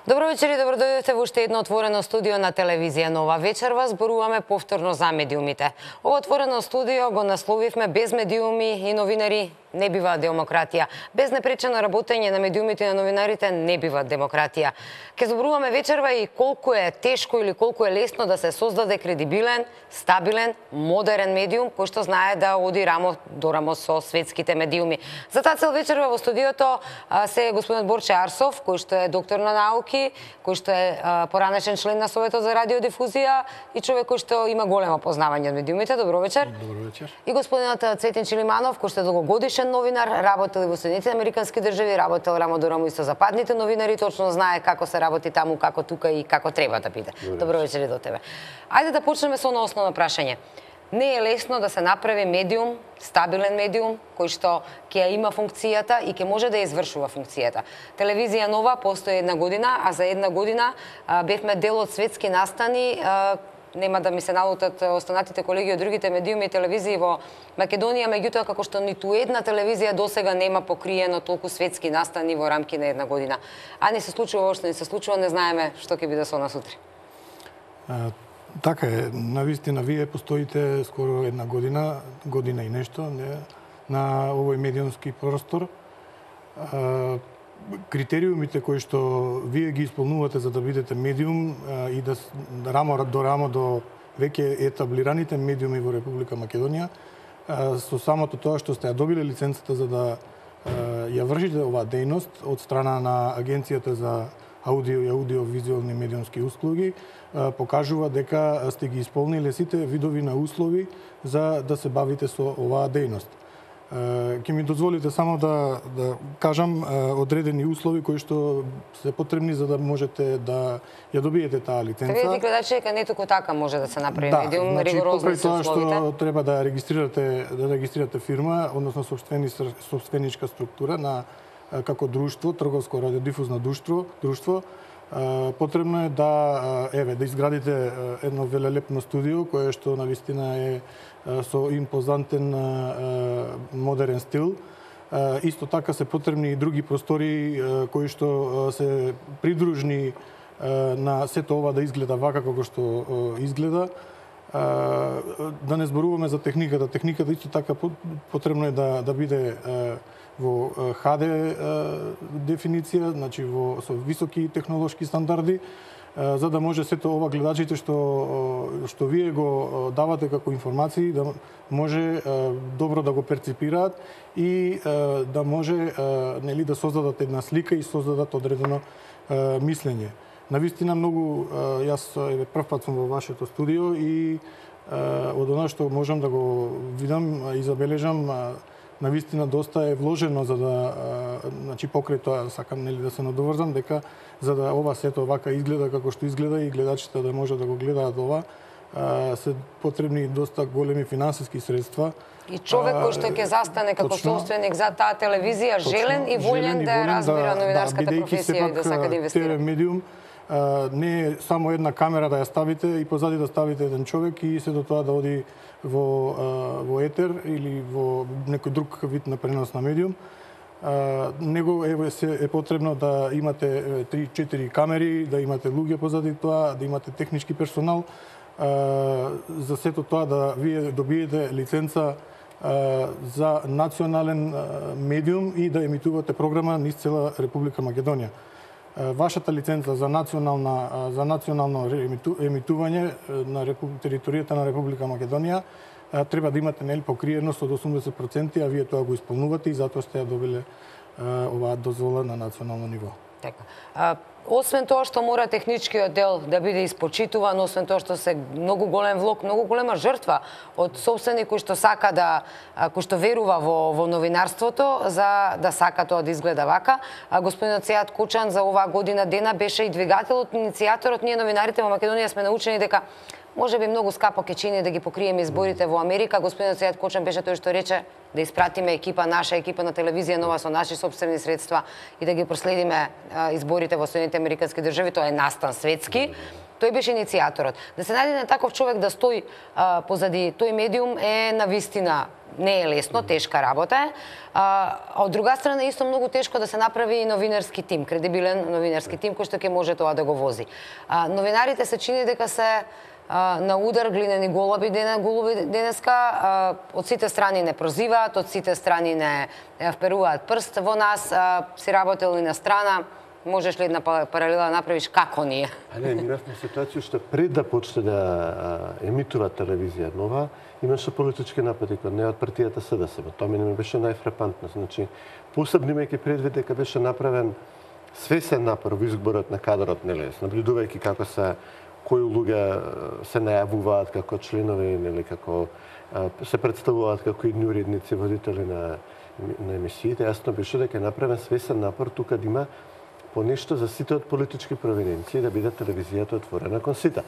Добро вечер и добро дојдете во уште едно отворено студио на телевизија Нова. Вечерва зборуваме повторно за медиумите. Ова отворено студио го насловивме без медиуми и новинари не бива демократија. Без непречено работење на медиумите и на новинарите не бива демократија. Ке зборуваме вечерва и колку е тешко или колку е лесно да се создаде кредибилен, стабилен, модерен медиум кој што знае да оди рамо до рамо со светските медиуми. За таа цел вечерва во студиото се господин Борче Арсов, кој што е доктор на науки, кој што е поранешен член на Советот за радиодифузија и човек кој што има големо познавање од медиумите. Добро вечер. Добро вечер. И господинот Цветин Чилиманов, кој што е долгогодишен новинар, работел и во Соединетите американски држави, работел рамо до рамо и со западните новинари, точно знае како се работи таму, како тука и како треба да биде. Добро вечер и до тебе. Ајде да почнеме со одно основно прашање. Не е лесно да се направи медиум, стабилен медиум, кој што ќе има функцијата и ќе може да ја извршува функцијата. Телевизија Нова постои една година, а за една година бевме дел од светски настани. Нема да ми се налутат останатите колеги од другите медиуми и телевизии во Македонија, меѓутоа како што ниту една телевизија досега нема покриено толку светски настани во рамки на една година. А не се случува ошто не се случува, не знаеме што ќе биде со нас утре. Така е, навистина вие постоите скоро една година и нешто на овој медиумски простор. Критериумите кои што вие ги исполнувате за да бидете медиум и да рамо до рамо до веќе етаблираните медиуми во Република Македонија, со самото тоа што сте ја добиле лиценцата за да ја вршите оваа дејност од страна на Агенцијата за аудио и аудиовизуелни медиумски услуги, покажува дека сте ги исполниле сите видови на услови за да се бавите со оваа дејност. Ќе ми дозволите само да кажам одредени услови кои што се потребни за да можете да ја добиете таа лиценца. Видите гледачи дека не толку така може да се направи медиум, ригорозни се условите. Што треба да регистрирате фирма, односно собственичка структура на како друштво, трговско радиодифузно друштво, потребно е да изградите едно велелепно студио кое што навистина е со импозантен модерен стил. Исто така се потребни и други простори кои што се придружни на сето ова да изгледа вака како што изгледа. Да не зборуваме за техниката. Техниката исто така потребно е да биде во HD дефиниција, значи со високи технолошки стандарди, за да може сето ова гледачите што вие го давате како информации да може добро да го перципираат и да може нели да создадат една слика и создадат одредено мислење. Навистина многу јас прв пат сум во вашето студио и од она што можам да го видам и забележам, навистина доста е вложено за да значи покрај тоа сакам нели да се надоврзам дека за да ова сето вака изгледа како што изгледа и гледачите да може да го гледаат ова, се потребни доста големи финансиски средства. И човек кој што ќе застане како собственик за таа телевизија, желен и волен да разбира новинарската професија и да сака да инвестира. Медиум не е само една камера да ја ставите и позади да ставите еден човек и се до тоа да оди во етер или во некој друг вид на пренос на медиум. Него е потребно да имате 3-4 камери, да имате луѓе позади тоа, да имате технички персонал. За сето тоа да вие добиете лиценца за национален медиум и да емитувате програма низ цела Република Македонија. Вашата лиценца за национално емитување на територијата на Република Македонија треба да имате нели покриеност од 80%, а вие тоа го исполнувате и затоа сте ја добиле оваа дозвола на национално ниво. Така. Освен тоа што мора техничкиот дел да биде испочитуван, освен тоа што се многу голем влог, многу голема жртва од собственик кој што сака кој што верува во новинарството за да сака тоа да изгледа вака. Господинот Сејат Кочан за оваа година дена беше и двигателот, иницијаторот. Ние новинарите во Македонија сме научени дека може би многу скапо ќе чини да ги покриеме изборите во Америка. Господинот Сејат Кочан беше тој што рече да испратиме наша екипа на телевизија Нова со наши собствени средства и да ги проследиме изборите во Соединетите американски држави. Тоа е настан светски. тој беше иницијаторот. Да се најде таков човек да стои позади тој медиум е навистина не е лесно, тешка работа е. А од друга страна исто многу тешко да се направи и новинарски тим, кредибилен новинарски тим кој што ќе може тоа да го вози. Новинарите се чини дека се на удар глинени голуби денеска, од сите страни не прозиваат, од сите страни не вперуваат прст во нас, си работел и на страна, можеш ли една паралела да направиш како ние? Не, миравме ситуација што пред да почне да емитува телевизија нова, имаше политички напади кон неа од партијата СДСМ. Тоа ми беше најфрапантно. Значи, посебно имајќи предвид дека беше направен свесен напор во изборот на кадрот, нели, наблюдувајќи како се кои луѓе се најавуваат како членови, нели, како се представуваат како идни уредници, водители на емисиите, јасно беше дека е направен свесен напор тука да има по нешто за сите од политички провиненции да биде телевизијата отворена кон сите.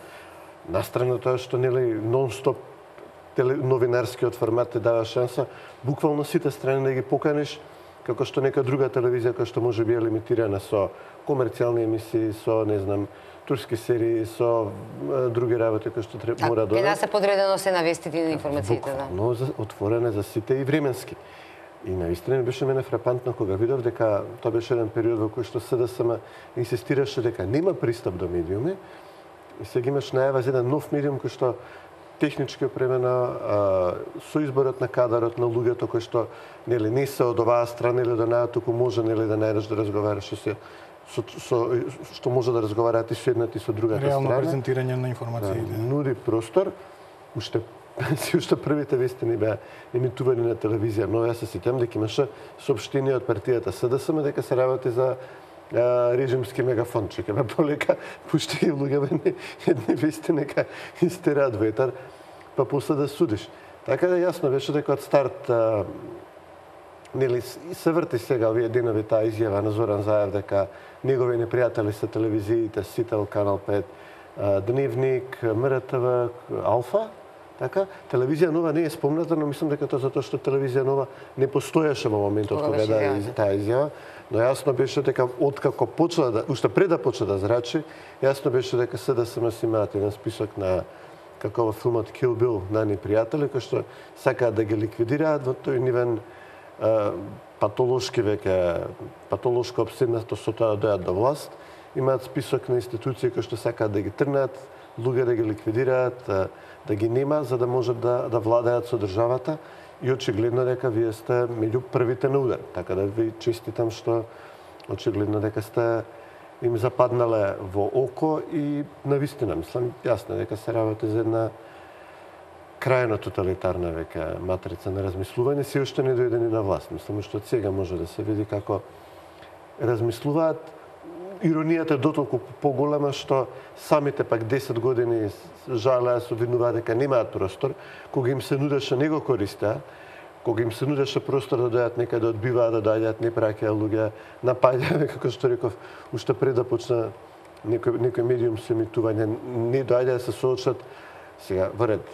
Настрана тоа што нели нон-стоп новинарскиот формат те дава шанса буквално сите страни да ги поканиш, како што нека друга телевизија која што може би е лимитирана со комерцијални емисии, со не знам турски серии, со други работи кои што мора да. Една се подредено се на вестите и на информациите, да. Но отворена за сите и временски. И наистина беше мене фрапантно кога видов дека тоа беше еден период во кој што СДСМ инсистираше дека нема пристап до медиуми и сега имаш најава за еден нов медиум кој што технички опремена со изборот на кадарот на луѓето кои што нели не се од оваа страна или до наја, туку може нели да најдеш да разговараш што може да разговараат и со едната и со другата страна. Реално презентирање на информациите. Нуди простор, уште првите вести не беа емитувани на телевизија, но јас се сетам дека имаше соопштение од партијата СДСМ дека се работи за режимски мегафон, че ќе полека пушти луѓе едни вести нека истераат ветар, па после да судиш. Така да јасно беше дека од старт нели се врти сега овие денови таа изјава на Зоран Заев дека негови непријатели се телевизиите Сител, Канал 5, Дневник, МРТВ, Алфа. Така, телевизија нова не е спомната, но мислам дека тоа затоа што телевизија нова не постоеше во моментот кога да таа изјава, но јасно беше дека откако почна да уште пред да почне да зрачи, јасно беше дека СДСМ си имаат еден список на како во филмот Kill Bill на непријатели кои што сакаат да ги ликвидираат во тој нивен патолошки веќе патолошко обседнато со тоа да дојдат до власт, имаат список на институции кои што сакаат да ги тргнат, луѓе да ги ликвидираат, да ги нема, за да можат да владеат со државата и очигледно дека вие сте меѓу првите на удар. Така да ви честитам што очигледно дека сте им западнале во око и навистина мислам јасно дека се работи за една крајно тоталитарна веќе матрица на размислување, се уште не дојдени на власт. Мислам што од сега може да се види како размислуваат. Иронијата е дотолку поголема што самите пак 10 години жалеа со винуваат дека немаат простор, кога им се нудеше не го користеа, кога им се нудеше простор да дојдат некаде да одбиваат да доаѓаат, не праќаат луѓе, напаѓаат, како што реков, уште пред да почна некој медиум со емитување, не доаѓа да се соочат. Сега во ред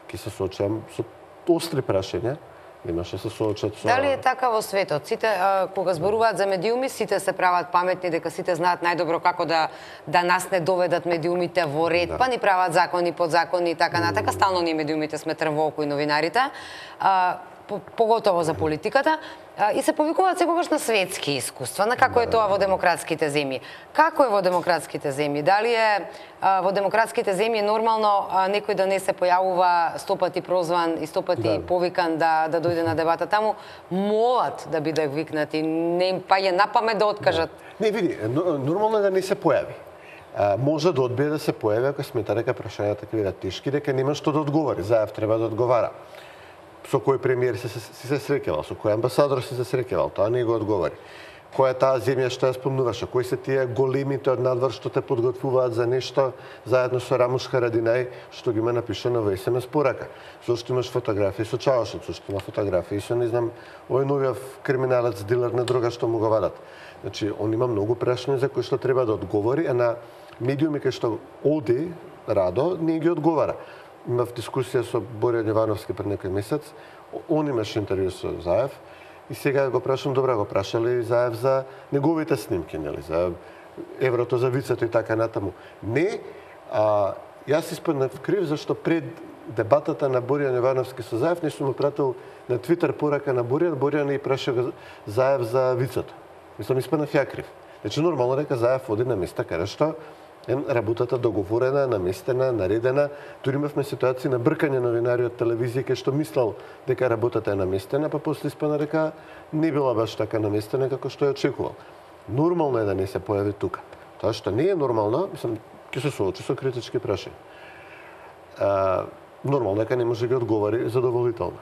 ќе се соочам со остри прашања. Немаше се соочат со. Дали е така во светот? Сите кога зборуваат за медиуми, сите се прават паметни дека сите знаат најдобро како да нас не доведат медиумите во ред, па ни прават закони, подзакони и така натака. Стално ние медиумите сме трвоко и новинарите. Поготово за политиката, и се повикуваат секогаш на светски искуства, на како е тоа во демократските земји. Како е во демократските земји? Дали е во демократските земји нормално некој да не се појавува 100 пати прозван и 100 пати повикан да дојде на дебата таму, молат да биде викнати, не им паѓа на памет да откажат? Не, види, нормално е да не се појави. Може да одбие да се појави ако смета дека прашањата ќе бидат тешки, дека нема што да одговори. Заев треба да одговара. Со кој премиер си се среќавал, со кој амбасадор си се среќавал, тоа не го одговори. Која е таа земја што ја спомнуваше, кои се тие големите од надвор што те подготвуваат за нешто заедно со Рамуш Харадинај, што ги има напишано во СМС порака. Зошто имаш фотографии со Чавушот, зошто има фотографии со, не знам, овој новиот криминалец, дилер на дрога што му го вадат. Значи, он има многу прашања за кои што треба да одговори, а на медиуми кај што оди радо не ги одговара. Имав дискусија со Боријан Ивановски пред некој месец, он имаше интервју со Заев и сега го прашам, добра, го прашали Заев за неговите снимки, нели, за еврото, за вицето и така натаму. Не Јас испаднав крив зашто пред дебатата на Боријан Јовановски со Заев нешто му пратил на Твитер порака на Боријан и праша Заев за вицото. Мислам, испаднав ја крив. Значи, нормално дека Заев оди на места каде што работата договорена, наместена, наредена. Тури имавме ситуации на бркање новинари од телевизија кај што мислел дека работата е наместена, па после испадна дека не била баш така наместена како што ја очекувал. Нормално е да не се појави тука. Тоа што не е нормално, мислам, ќе се соочи со критички прашања. Нормално дека не може да ги одговори задоволително.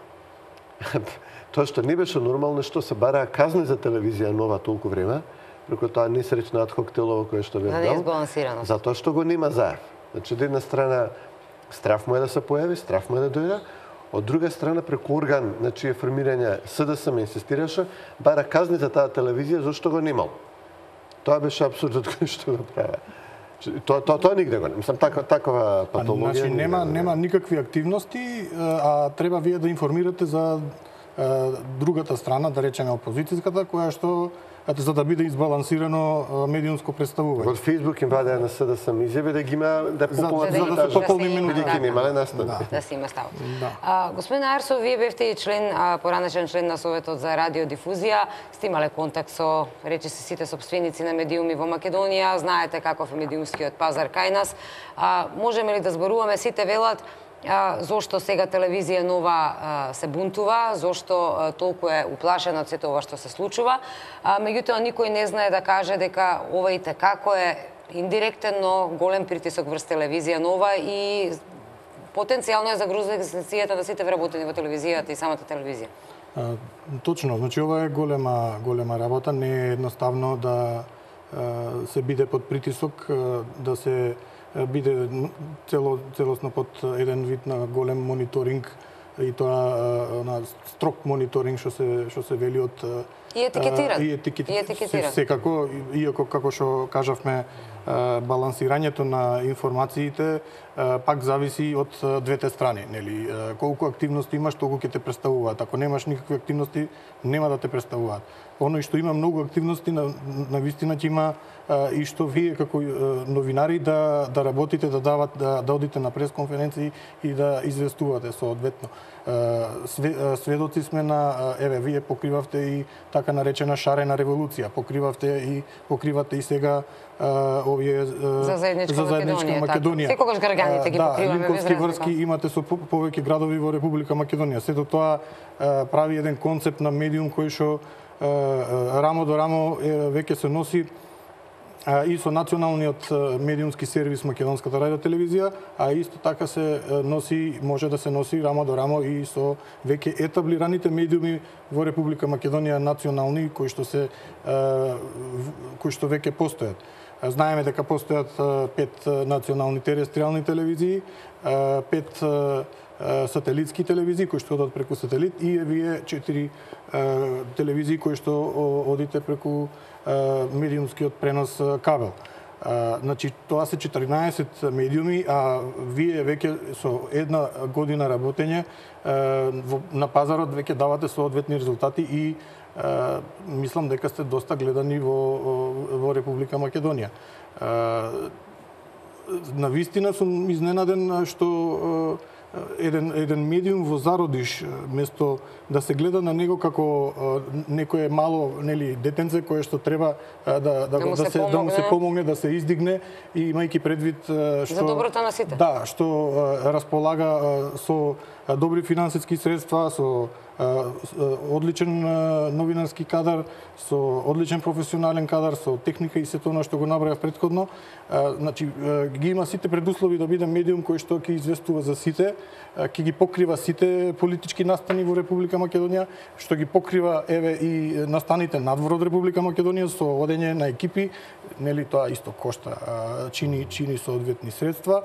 Тоа што не беше нормално што се бараа казни за телевизија Нова толку време, преку тоа несреќна адхок телово кое што бе дал. За неизбалансираност. Затоа што го нема Заев. Значи, од една страна страф му е да се појави, страф му е да дојде, од друга страна преку орган на чие формирање СДСМ инсистираше, бара казни за таа телевизија зашто го немал. Тоа беше абсурдот кој што го праве. Тоа нигде го не. Мислам, такова патологија. Значи, нема никакви активности, а треба вие да информирате за другата страна, да речеме опозицијската, која што за да биде избалансирано медиумско представување. Од Фейсбук им вадеа на СДСМ изјави да ги има да популат за да се пополни минути. бидејќи немале настан. Да се има став. Господин Арсов, вие бевте и член, поранешен член на Советот за радиодифузија. Сте имале контакт со, речи се, сите сопственици на медиуми во Македонија. Знаете каков е медиумскиот пазар кај нас. Можеме ли да зборуваме, сите велат, зошто сега телевизија Нова се бунтува, зошто толку е уплашена од сето ова што се случува. Меѓутоа, никој не знае да каже дека ова и како е индиректен, но голем притисок врз телевизија Нова и потенцијално е загрузна екзистенцијата на сите вработени во телевизијата и самата телевизија. Точно, значи ова е голема работа, не е едноставно да се биде под притисок, да се биде целосно под еден вид на голем мониторинг и тоа на строг мониторинг што се вели од И етикетиран. Секако, иако како што кажавме, балансирањето на информациите пак зависи од двете страни, нели? Колку активности имаш, толку ќе те представуваат. Ако немаш никакви активности, нема да те представуваат. Оној што има многу активности, на вистина ќе има и што вие како новинари да работите, да одите на пресконференции и да известувате соодветно. Сведоци сме на, вие покривавте и така наречена шарена револуција, покривате и сега овие за заедничка Македонија. Секогаш граѓаните ги покриваме. Линковски врски имате со повеќе градови во Република Македонија. Сето тоа прави еден концепт на медиум кој што рамо до рамо веќе се носи и со националниот медиумски сервис Македонската радиотелевизија, а исто така се носи, може да се носи рамо до рамо и со веќе етаблираните медиуми во Република Македонија национални кои што веќе постојат. Знаеме дека постојат 5 национални терестријални телевизии, 5 сателитски телевизии кои што одат преку сателит и вие 4 телевизии кои што одите преку медиумскиот пренос кабел. Значи, тоа се 14 медиуми, а вие веќе со една година работење на пазарот веќе давате соодветни резултати и мислам дека сте доста гледани во Република Македонија. Навистина сум изненаден што еден медиум во зародиш, место да се гледа на него како некое мало, нели, детенце кое што треба да му се помогне, да се издигне и имајќи предвид што за доброто на сите. Да, што располага со добри финансиски средства, со одличен новинарски кадар, со одличен професионален кадар, со техника и сето она што го набрајав претходно. Значи, ги има сите предуслови да биде медиум кој што ќе известува за сите, ќе ги покрива сите политички настани во Република Македонија, што ги покрива и настаните надвор од Република Македонија со одење на екипи, нели тоа исто кошта, чини соодветни средства.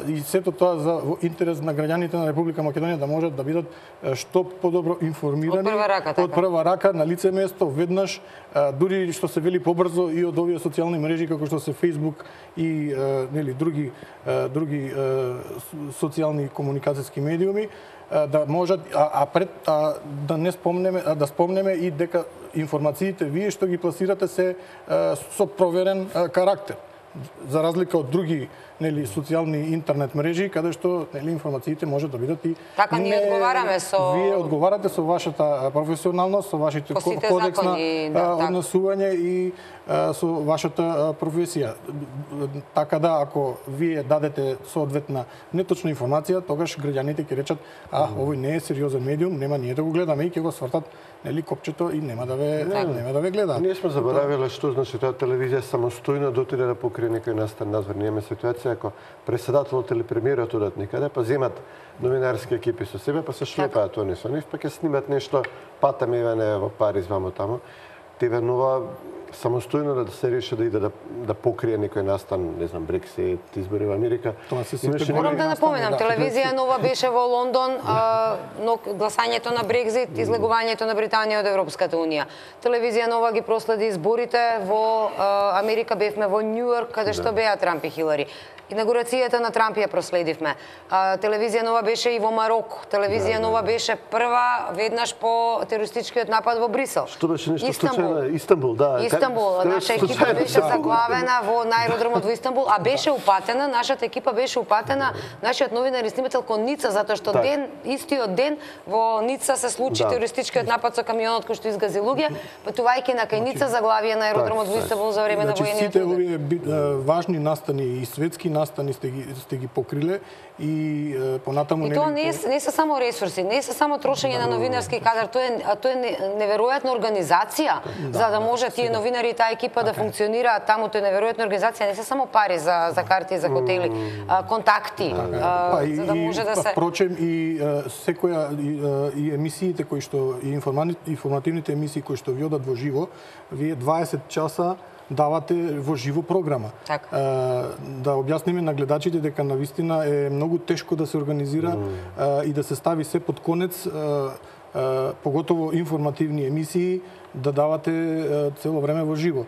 И сето тоа за интерес на граѓаните на Република Македонија да можат да бидат што подобро информирани од прва рака на лице место веднаш, дури што се вели побрзо и од овие социјални мрежи како што се Facebook и нели други социјални комуникацијски медиуми, да можат да спомнеме и дека информациите вие што ги пласирате се со проверен карактер. за разлика од други социјални интернет мрежи каде што информациите може да бидат и Така ние одговараме со Вие одговарате со вашата професионалност, со вашите кодекс на однесување и со вашата професија. Така да, ако вие дадете соодветна неточна информација, тогаш граѓаните ќе речат, овој не е сериозен медиум, нема ние да го гледаме и ќе го свртат копчето и нема да ве гледа. Ние сме заборавиле што значи тоа телевизија самостојно да отиде да покрие некој настан надвор. Ние имаме ситуација ако преседателот или премиерот одат некаде, па земат новинарски екипи со себе, па се шлепаат они со нив, па ќе снимат нешто, патаме Иване во Париз, вамо тамо. Тебе нова самостојно да се реши да иде да покрие некој настан, не знам, Брексит, избори во Америка. Морам да напоменам, телевизија Нова беше во Лондон, но гласањето на Брекзит, излегувањето на Британија од Европската унија. Телевизија Нова ги проследи изборите во Америка, бевме во Њујорк, каде што беа Трамп и Хилари. Инаугурацијата на Трамп ја проследивме. Телевизија Нова беше и во Марокко. Телевизија Нова беше прва веднаш по терористичкиот напад во Брисел. Што беше нешто случајно? Истанбул, да. Истанбул. Наша екипа беше заглавена во аеродромот во Истанбул, а беше упатена, нашата екипа беше упатена, нашиот новинар и снимател кон Ница, затоа што истиот ден во Ница се случи терористичкиот напад со камионот кој што изгази луѓе, патувајќи на кај Ница заглавија на аеродромот во Истанбул за време на воениот удар. Сите овие важни настани и светски настани сте ги покриле и понатаму и тоа не се само ресурси, не се само трошење на новинарски кадар, тоа е неверојатна организација за да може тие новинари и таа екипа да функционираат таму. Тоа е неверојатна организација, не се само пари за карти за хотели, контакти, за да може да се впрочем и секоја и емисиите кои што и информативните емисии кои што ви одат во живо, вие 20 часа давате во живо програма. Да објасниме на гледачите дека навистина е многу тешко да се организира и да се стави се под конец, поготово информативни емисии, да давате цело време во живо.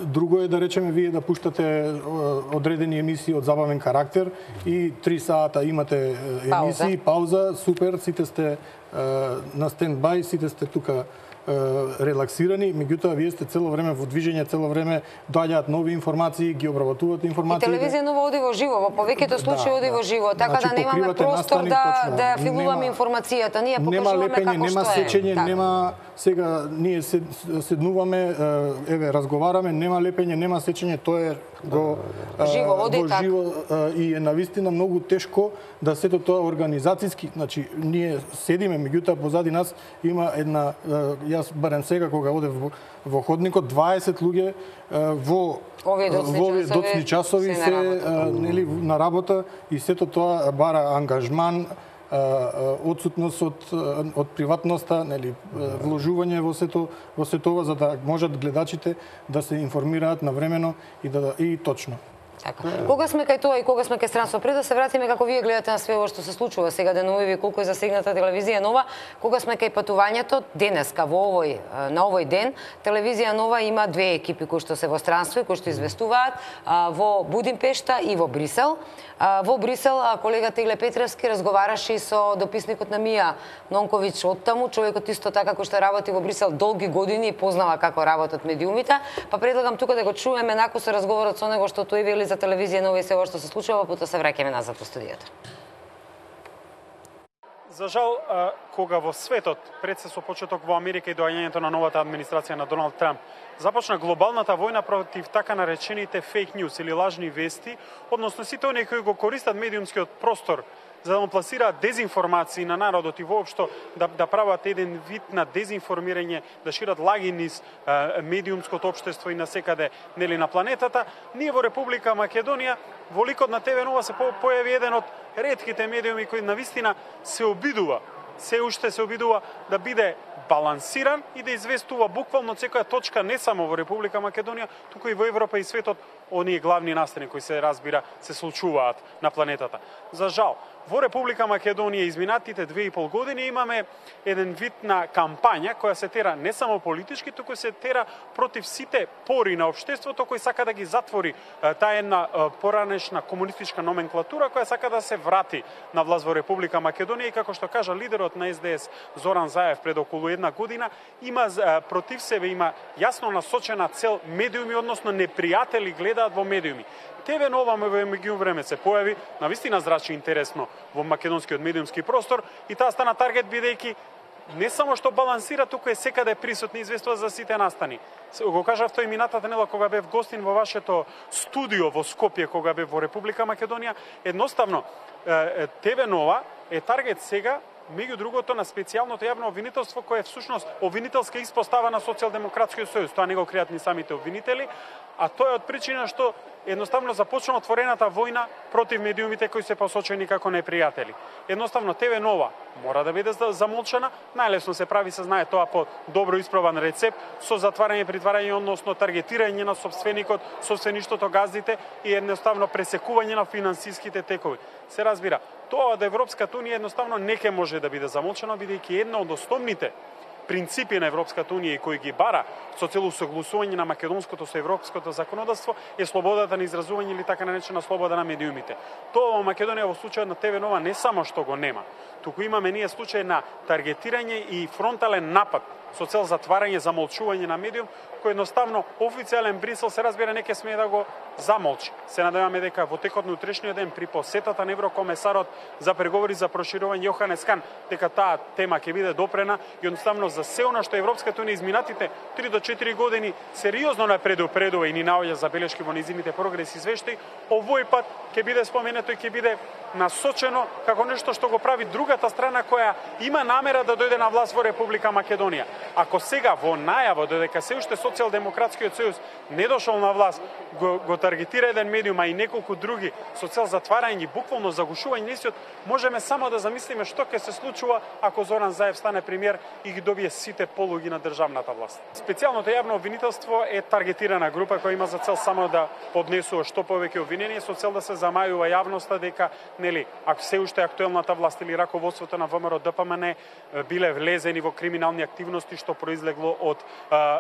Друго е да речеме вие да пуштате одредени емисии од забавен карактер и 3 сата имате емисии, пауза, супер, сите сте на стендбај, сите сте тука релаксирани, меѓутоа вие сте цело време во движење, цело време доаѓаат нови информации, ги обработувате информации. И телевизија Нова оди во живо, во повеќето случаи оди во живо, така да немаме простор да филуваме информацијата. Ние покажуваме како што е. Нема сечење, нема сега ние седнуваме, еве разговараме, нема лепење, нема сечење, тоа е во живо и е навистина многу тешко да сето тоа организацијски, значи ние седиме, меѓутоа позади нас има една, јас барем сега кога одев во ходникот, 20 луѓе во овие доцни часови се на работа и сето тоа бара ангажман, отсутност од приватноста, вложување во сето ова за да можат гледачите да се информираат навремено и точно. Така. Кога сме кај тоа и кога сме кај странство, пред да се вратиме како вие гледате на све ова што се случува сега денови, колку е засегната телевизија Нова, кога сме кај патувањето, денеска на овој ден, телевизија Нова има 2 екипи кои што се во странство и кои што известуваат во Будимпешта и во Брисел. Во Брисел колегата Иле Петревски разговараше и со дописникот на Мија Нонковиќ од таму, човекот исто така кој што работи во Брисел долги години и познава како работат медиумите, па предлагам тука да го чуеме нако со разговорот со него што тој вели за телевизија Нова и се ова што се случува, потоа се враќаме назад во студиото. За жал, кога во светот, пред се со почеток во Америка и доаѓањето на новата администрација на Доналд Трамп, започна глобалната војна против така наречените фейк ньюс или лажни вести, односно сите оние кои го користат медиумскиот простор за да му пласираат дезинформации на народот и воопшто да прават еден вид на дезинформирање, да шират лаги низ медиумското општество и насекаде нели на планетата, ние во Република Македонија во ликот на ТВ Нова се појави еден од ретките медиуми кој навистина се уште се обидува да биде балансиран и да известува буквално секоја точка не само во Република Македонија, туку и во Европа и светот оние главни настани кои се разбира се случуваат на планетата. За жал, Во Република Македонија изминатите 2,5 години имаме еден вид на кампања која се тера не само политички, туку се тера против сите пори на општеството кој сака да ги затвори таа една поранешна комунистичка номенклатура која сака да се врати на власт во Република Македонија и како што кажа лидерот на СДС Зоран Заев пред околу една година, има против себе има јасно насочена цел медиуми, односно непријатели гледаат во медиуми. ТВ Нова во меѓувреме се појави, навистина зрачи интересно во македонскиот медиумски простор и таа стана таргет бидејќи не само што балансира, туку е секаде присутни, известува за сите настани. Го кажав тој минатата недела кога бев гостин во вашето студио во Скопје, кога бев во Република Македонија, едноставно ТВ Нова е таргет сега меѓу другото на специјалното јавно обвинителство кое е всушност обвинителска испостава на Социјалдемократскиот сојуз. Тоа не го креат ни самите обвинители, а тоа е од причина што едноставно започна отворената војна против медиумите кои се посочени како непријатели. Едноставно ТВ Нова мора да биде замолчана, најлесно се прави, се знае тоа по добро испробан рецепт со затварање, притварање, односно таргетирање на собственикот, собствеништвото, газдите и едноставно пресекување на финансиските текови. Се разбира, тоа од Европската унија едноставно не ке може да биде замолчано, бидејќи една од основните принципи на Европската унија и кои ги бара со цел усогласување на македонското со европското законодавство е слободата на изразување или така наречена слобода на медиумите. Тоа во Македонија во случајот на ТВ Нова не само што го нема, туку имаме ние случај на таргетирање и фронтален напад со цел затварање, замолчување на медиум, кој едноставно официјален Брисел се разбира не ќе смее да го замолчи. Се надеваме дека во текот на утрешниот ден при посетата на еврокомесарот за преговори за проширување Јоханес Кан, дека таа тема ќе биде допрена и едноставно за се она што Европската унија изминатите 3 до 4 години сериозно напредува и ни наоѓа забелешки во низините прогреси извештаи, овој пат ќе биде споменето и ќе биде насочено како нешто што го прави другата страна која има намера да дојде на власт во Република Македонија. Ако сега во најава додека се уште Социјалдемократскиот сојуз не дошол на власт, го таргетира еден медиум, а и неколку други со цел затварање, буквално загушување нисиот, можеме само да замислиме што ќе се случува ако Зоран Заев стане премиер и ги добие сите полуги на државната власт. Специјалното јавно обвинителство е таргетирана група која има за цел само да поднесува што повеќе обвинение со цел да се замајува јавноста дека нели ако се уште актуелната власт или раководството на ВМРО ДПМН биле влезени во криминални активности што произлегло од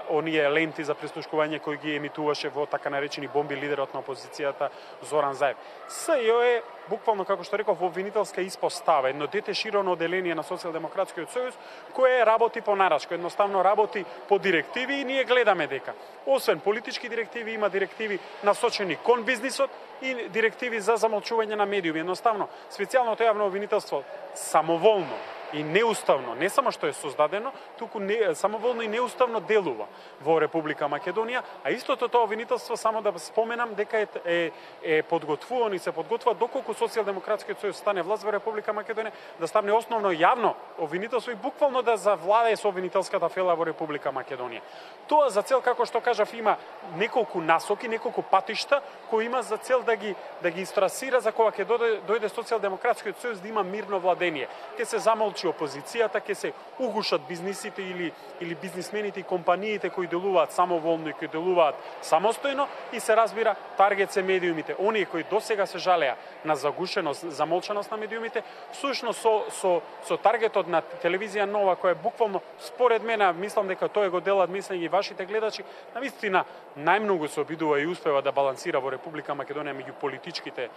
оние ленти за прислушкување кои ги емитуваше во така наречени бомби лидерот на опозицијата Зоран Заев. СЈО е буквално како што реков обвинителска испостава, едно дете широно оделение на Социјалдемократскиот сојуз кое работи по нарачка, едноставно работи по директиви и ние гледаме дека освен политички директиви има директиви насочени кон бизнисот и директиви за замолчување на медиуми. Едноставно специјалното јавно обвинителство самоволно и неуставно, не само што е создадено, туку самоволно и неуставно делува во Република Македонија, а истото тоа обвинителство, само да споменам, дека е подготвувано и се подготвува доколку Социјалдемократскиот сојуз стане власт во Република Македонија, да стане основно јавно обвинителство и буквално да завладее со обвинителската фела во Република Македонија. Тоа за цел, како што кажав, има неколку насоки, неколку патишта кои има за цел да ги истрасира за кога ќе дојде Социјалдемократскиот сојуз да има мирно владение. Ќе се замолчи опозицијата, ќе се угушат бизнисите или бизнисмените и компаниите кои делуваат самоволно и кои делуваат самостојно и се разбира таргет се медиумите. Оние кои досега се жалеа на загушеност, замолчаност на медиумите, всушност со таргетот на телевизија Нова која буквално според мене, мислам дека тоа го делат мислење и вашите гледачи, навистина најмногу се обидува и успева да балансира во Република Македонија меѓу политичките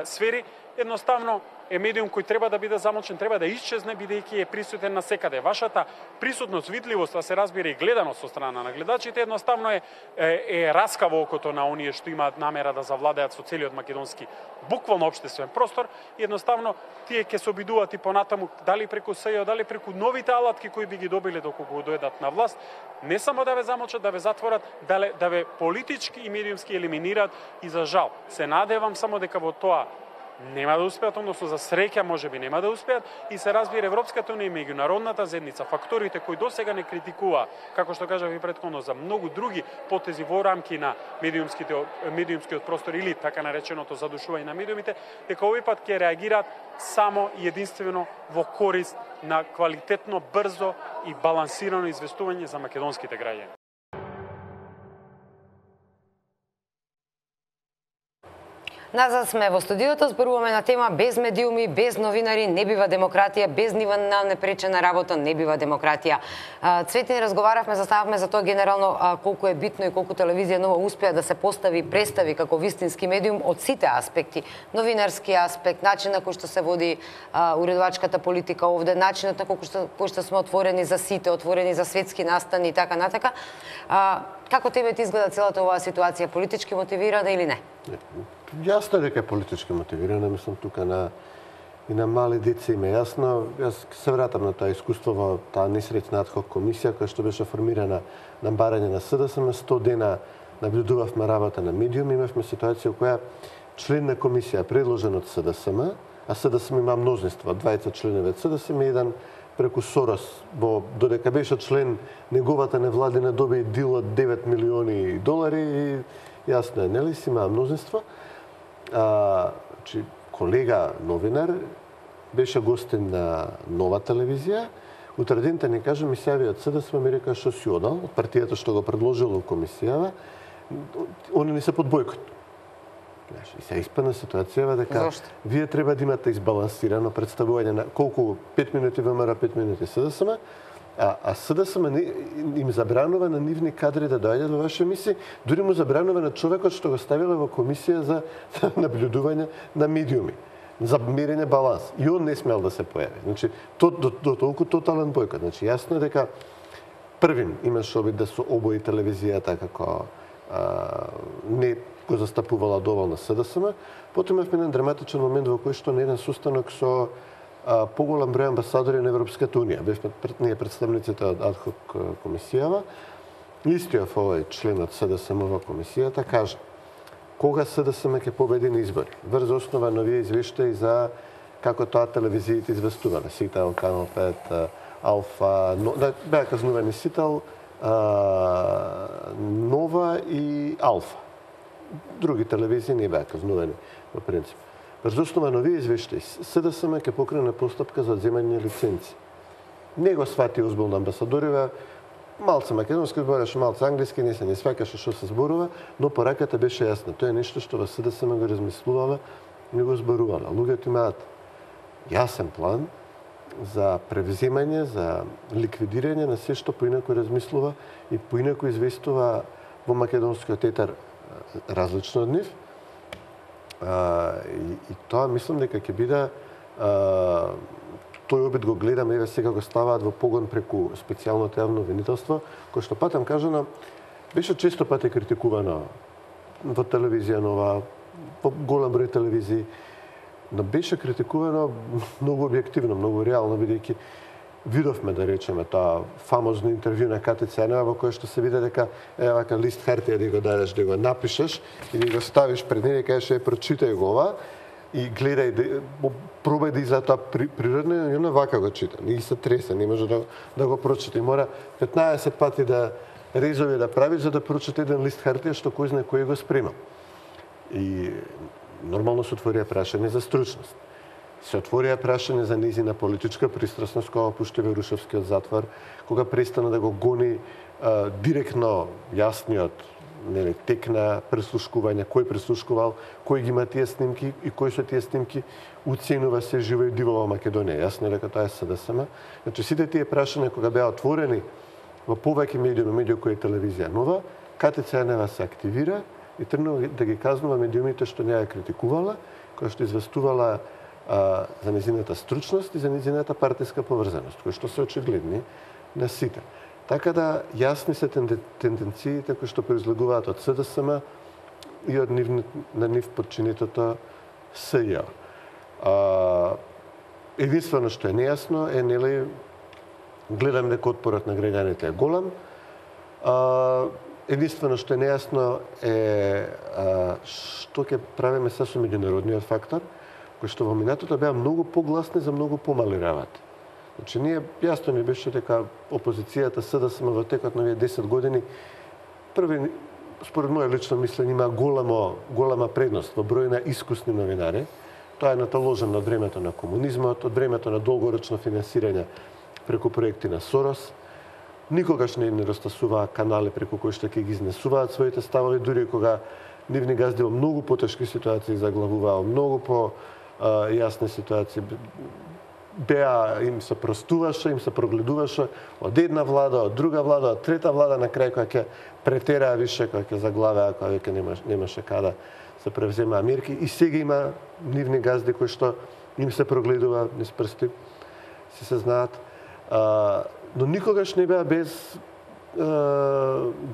сфери, едноставно е медиум кој треба да биде замолчен, треба да исчезне бидејќи е присутен на секаде. Вашата присутност, видливост, а се разбира и гледаност со страна на гледачите, едноставно е раска во окото на оние што имаат намера да завладеат со целиот македонски буквално општествен простор и едноставно тие ќе се обидуваат и понатаму дали преку СЈО, дали преку новите алатки кои би ги добиле доколку дојдат на власт, не само да ве замолчат, да ве затворат, да ве политички и медиумски елиминираат и за жал. Се надевам само дека во тоа нема да успеат, односно за среќа можеби нема да успеат и се разбира Европската унија и меѓународната заедница, факторите кои досега не критикуваа, како што кажав и претходно за многу други потези во рамки на медиумскиот простор или така нареченото задушување на медиумите, дека овој пат ќе реагираат само и единствено во корист на квалитетно, брзо и балансирано известување за македонските граѓани. Назад сме во студиото, зборуваме на тема без медиуми, без новинари не бива демократија, без нива на непречена работа не бива демократија. Цветин, разговаравме, застававме за тоа генерално колку е битно и колку телевизија нова успеа да се постави, представи како вистински медиум од сите аспекти. Новинарски аспект, начин на кој што се води уредувачката политика овде, начинот на кој што сме отворени за сите, отворени за светски настани и така натака. Како тебе ти изгледа целата оваа ситуација, политички мотивирана или не? Јасно е дека е политички мотивирана, мислам тука и на мали деца им е јасно. Јас се вратам на тоа искуство во таа несреќна адхок комисија која што беше формирана на барање на СДСМ. 100 дена наблюдувавме работа на медиум, имавме ситуација која член на комисија предложен од СДСМ, а СДСМ има множество, 20 членови од СДСМ, еден преку Сорос, додека беше член, неговата невладина доби дил од 9 милиони долари и јасно е, нели си има множество. Колега новинар беше гостин на Нова телевизија. Утредента ни кажа, ми се јави од СДСМ, ми река што си одал, од партијата што го предложило комисијава, они не се под бойкот. И се испадна ситуацијава дека вие треба да имате избалансирано представување на колку 5 минути ВМРО, 5 минути СДСМ, а СДСМ им забранува на нивни кадри да доаѓат во ваше емисии, дури му забранува на човекот што го ставиле во комисија за наблюдување на медиуми, за мерење баланс. И он не смел да се појави. Значи, до толку тотален бойкот. Значи, јасно е дека првин имаше обид да се обои телевизијата како не го застапувала доволно СДСМ. Потоа имавме еден драматичен момент во кој што на еден состанок со поголем број амбасадори на Европската Унија. Бевме ние представниците од адхок комисијава. Истиот овој член од СДСМ во комисијата кажа кога СДСМ ќе победи на избори. Врз основа на овие извештаи за како тоа телевизиите известувале. Сител, Канал 5, Алфа, беа казнувани Сител, Нова и Алфа. Други телевизии не беа казнувани во принцип. Врз основа на овие извештаи, СДСМ ќе покрене постапка за одземање лиценци. Не го свати озбилно амбасадориве, малце македонски збореше, малце англиски, не се не сваќаше што се зборува, но пораката беше јасна. Тоа е нешто што во СДСМ го размислувала и го зборувала. Луѓето имаат јасен план за превземање, за ликвидирање на се што поинаку размислува и поинаку известува во македонскиот етер различно од нив. И тоа мислам дека ќе биде тој обид го гледам, еве сега го ставаат во погон преку специјалното јавно обвинителство, кој што патам кажано, беше често пати критикувано во телевизија Нова, во голем број телевизии, но беше критикувано многу објективно, многу реално, бидејќи видовме, да речеме, тоа фамозно интервју на Кати Цанева во кое што се виде дека вака лист хартија да го дадеш, да го напишеш и да го ставиш пред неја и кажеш прочитај го ова и гледај, пробај да изгледа тоа природно, и она вака го чита. И се тресе, не може да го прочита. И мора 15 пати да резови да прави за да прочита еден лист хартија што кој знае кој го спрема. И нормално се отворија прашање за стручност. Се отворија прашање за незина политичка пристрасност кога пушти во Рушевскиот затвор, кога престана да го гони директно јасниот тек на прислушкување, кој прислушкувал, кој ги има тие снимки и кој со тие снимки уценува се живо и диво во Македонија. Јасно е дека тоа е СДСМ. Значи сите тие прашања кога беа отворени во повеќе медиуми кој е телевизија Нова, Кати Цанева се активира и тргнува да ги казнува медиумите што не ја критикувала, која што известувала за незината стручност и за незината партиска поврзаност, кои што се очигледни на сите. Така да јасни се тенденциите кои што произлегуваат од СДСМ и од на нив подчинетото СЈ. Единствено што е нејасно е, нели, гледам дека отпорот на граѓаните е голем. Единствено што е нејасно е што ќе правиме со меѓународниот фактор, кои што во минатото беа многу погласни за многу помали работи. Значи, јасно ми беше дека опозицијата СДСМ во текот на овие 10 години, први, според моје лично мислење, има голема предност во број на искусни новинари. Тоа е наталожено од времето на комунизмот, од времето на долгорочно финансирање преку проекти на Сорос. Никогаш не недостасуваа канали преку кои што ќе ги изнесуваат своите ставови, дури кога нивни газди во многу потешки ситуации заглавуваа, многу по јасни ситуации. Им се простуваше, им се прогледуваше од една влада, од друга влада, од трета влада, на крај која ќе претераа више, која ќе заглавеа, која веќе немаше када се превземаа мерки. И сега има нивни газди кои што им се прогледува низ прсти, си се знаат. Но никогаш не беа без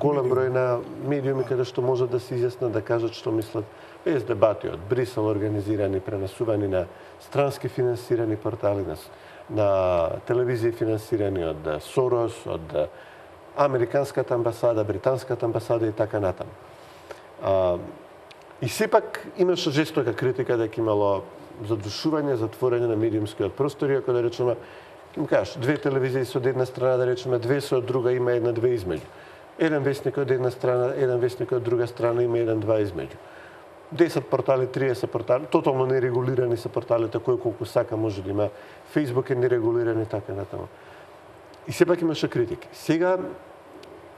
голем број на медиуми каде што можат да се изјаснат, да кажат што мислат, без дебати од Брисел организирани, пренесувани на странски финансирани портали, на телевизии финансирани од Сорос, од Американската амбасада, Британската амбасада и така натаму. И сепак имаше жестока критика дека имало задушување, затворање на медиумскиот простор, иако да речеме, им кажеш, две телевизии се од една страна, да речеме, две се од друга, има една-две измеѓу. Еден вестник од една страна, еден вестник од друга страна, има еден-два измеѓу. 10 портали, 30 портали, тотално нерегулирани се порталите, кој колку сака може да има. Фейсбук е нерегулиран и така натаму. И сепак имаше критики. Сега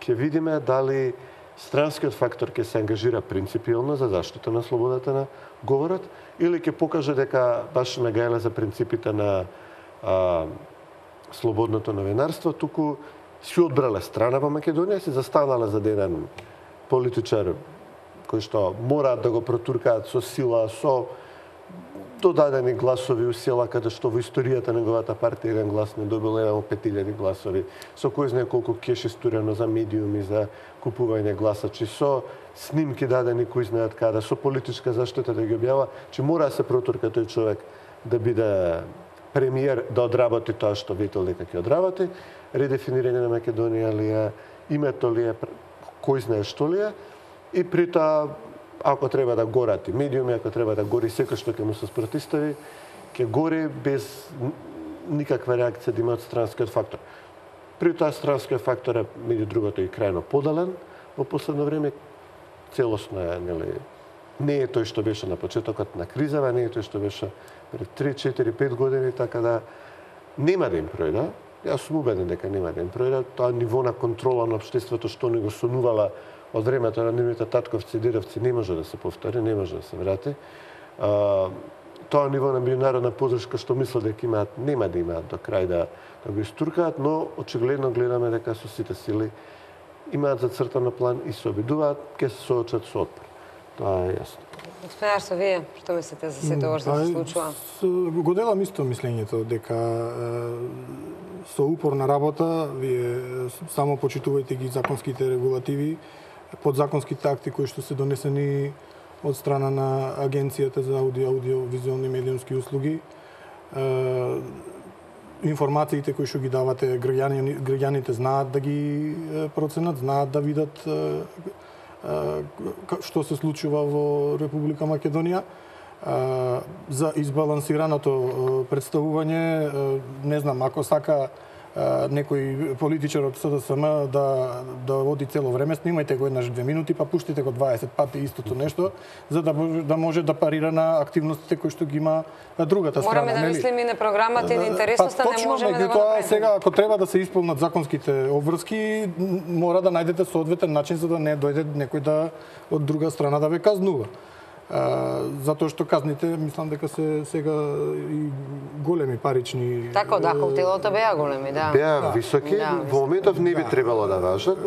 ќе видиме дали странскиот фактор ќе се ангажира принципиално за заштита на слободата на говорот, или ќе покаже дека баш ме гајле за принципите на слободното новинарство, туку си одбрале страна во Македонија, си застанале за еден политичар кој што мораат да го протуркаат со сила, со додадени гласови у села, каде што во историјата неговата партија еден глас не добил, еден 5000 гласови, со кој знае колку кеш исторено за медиуми, за купување гласачи, со снимки дадени кој знаат каде, со политичка заштита да ги објава, че мора да се протурка тој човек да биде премиер, да одработи тоа што ветил дека ќе одработи, редефинирање на Македонија ли е, името ли е, кој знае што ли е, и при тоа, ако треба да горат и медиуми, ако треба да гори секој што ќе му се спротистави, ќе гори без никаква реакција да има од странскиот фактор. При тоа странскиот фактор е, меѓу другото, и крајно подален во последно време, целосно е, нели, не е тој што беше на почетокот на кризава, не е тој што беше пред 3, 4, 5 години, така да нема да им пројде. Јас сум убеден дека нема да им пројде. Тоа ниво на контрола на општеството што ни го сонувала од времето на нивните татковци и дедовци не може да се повтори, не може да се врати. Тоа ниво на меѓународна поддршка што мислат дека имаат, нема да имаат до крај да го истуркаат, но очигледно гледаме дека со сите сили имаат зацртано план и се обидуваат, ќе се соочат со отпор. Тоа е јасно. Господин Арсо, вие што мислите за сето ова што се случува? Го делам исто мислењето дека со упорна работа, вие само почитувајте ги законските регулативи, подзаконските акти кои што се донесени од страна на Агенцијата за аудиовизуални медиумски услуги, информациите кои што ги давате, граѓаните знаат да ги проценат, знаат да видат што се случува во Република Македонија. За избалансираното представување, не знам, ако сака некој политичар од СДСМ да води цело време, снимајте го еднаш 2 минути, па пуштите го 20 пати истото нешто, за да може да парира на активностите кои што ги има другата страна. Мораме да мислиме и на програмата и на интересноста, не можеме да го направиме. Сега, ако треба да се исполнат законските обврски, мора да најдете соодветен начин за да не дојде некој од друга страна да ве казнува. Затоа што казните, мислам дека се сега и големи парични. Така, да, хотелото беа големи, да. Беа високи, во моментов не би требало да важат.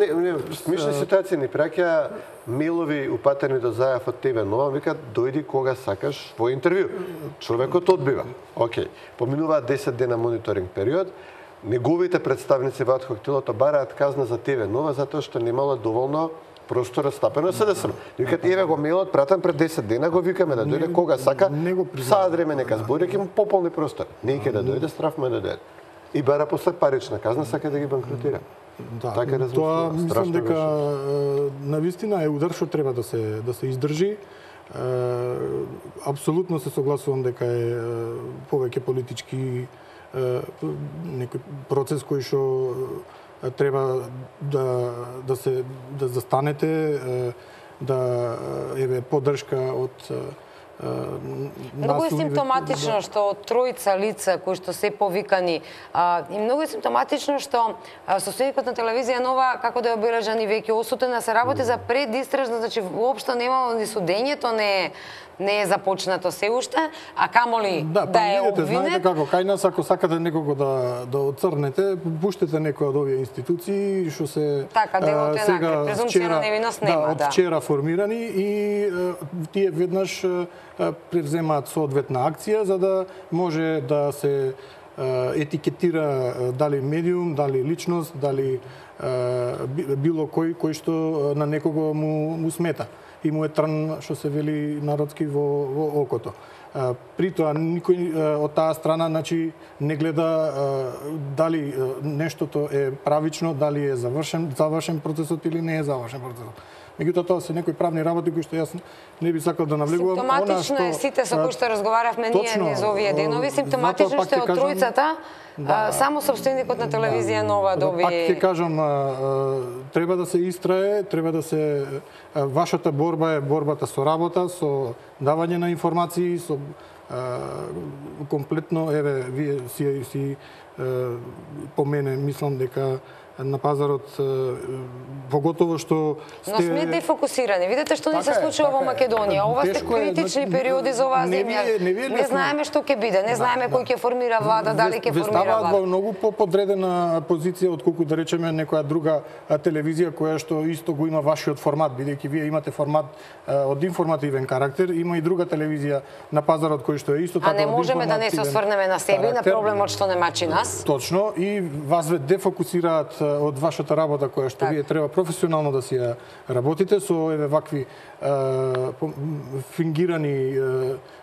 Смешни ситуации ни праќа мејлови упатени до Заев од ТВ Нова, викат дојди кога сакаш во интервју. Човекот одбива. Океј, поминуваат 10 дена мониторинг период. Неговите представници во хотелото бараат казна за ТВ Нова затоа што немало доволно простор стапено СДСМ. Викат, еве го мејлот пратен пред 10 дена, го викаме да дојде кога сака, саат време нека збори, ќе му пополни простор. Не ќе да дојде, страв му е да дојде. И бара после парична казна, сака да ги банкротира. Да, така тоа мислам дека навистина е удар што треба да се издржи. Апсолутно се согласувам дека е повеќе политички некој процес кој што треба да застанете, да еве поддршка од Многу е симптоматично што од тројца лица кои што се повикани и многу е симптоматично што собственикот на телевизија Нова, како да ја обележани веќе осудена, се работи за предистражно, значи воопшто немало ни судењето, не е започнато се уште, а камоли да е видите, обвинет. знаете како, кај нас ако сакате некого да оцрнете, пуштете некој од овие институции што се Така, делото е накред, презумпција на невиност нема, од вчера формирани и тие веднаш превземаат соодветна акција за да може да се етикетира дали медиум, дали личност, дали било кој што на некого му смета и му е трн, што се вели народски, во окото. При тоа никој од таа страна значи не гледа дали нештото е правично, дали е завршен процесот или не е завршен процесот. Меѓутоа тоа се некои правни работи кои што јас не би сакал да навлегувам. Симптоматично е сите со кои што разговаравме ние низ овие денови, симптоматично што е од тројцата само собственикот на телевизија Нова доби. Пак ќе кажам, треба да се истрае, треба да се вашата борба е борбата со работа, со давање на информации, со комплетно, еве, вие си по мене мислам дека на пазарот, поготово што сте... Но сме дефокусирани. Видете што ни се случува во Македонија. Ова сте критични периоди за оваа земја. Не знаеме што ќе биде, не знаеме кој ќе формира влада, дали ќе формира влада. Ставаат во многу поподредена позиција отколку да речеме некоја друга телевизија која што исто го има вашиот формат, бидејќи вие имате формат од информативен карактер, има и друга телевизија на пазарот кој што е исто така. А не можеме да не се осврнеме на себе и на проблемот што не мачи нас. Точно, и вас ве дефокусираат од вашата работа која што вие треба професионално да си ја работите со еве вакви фингирани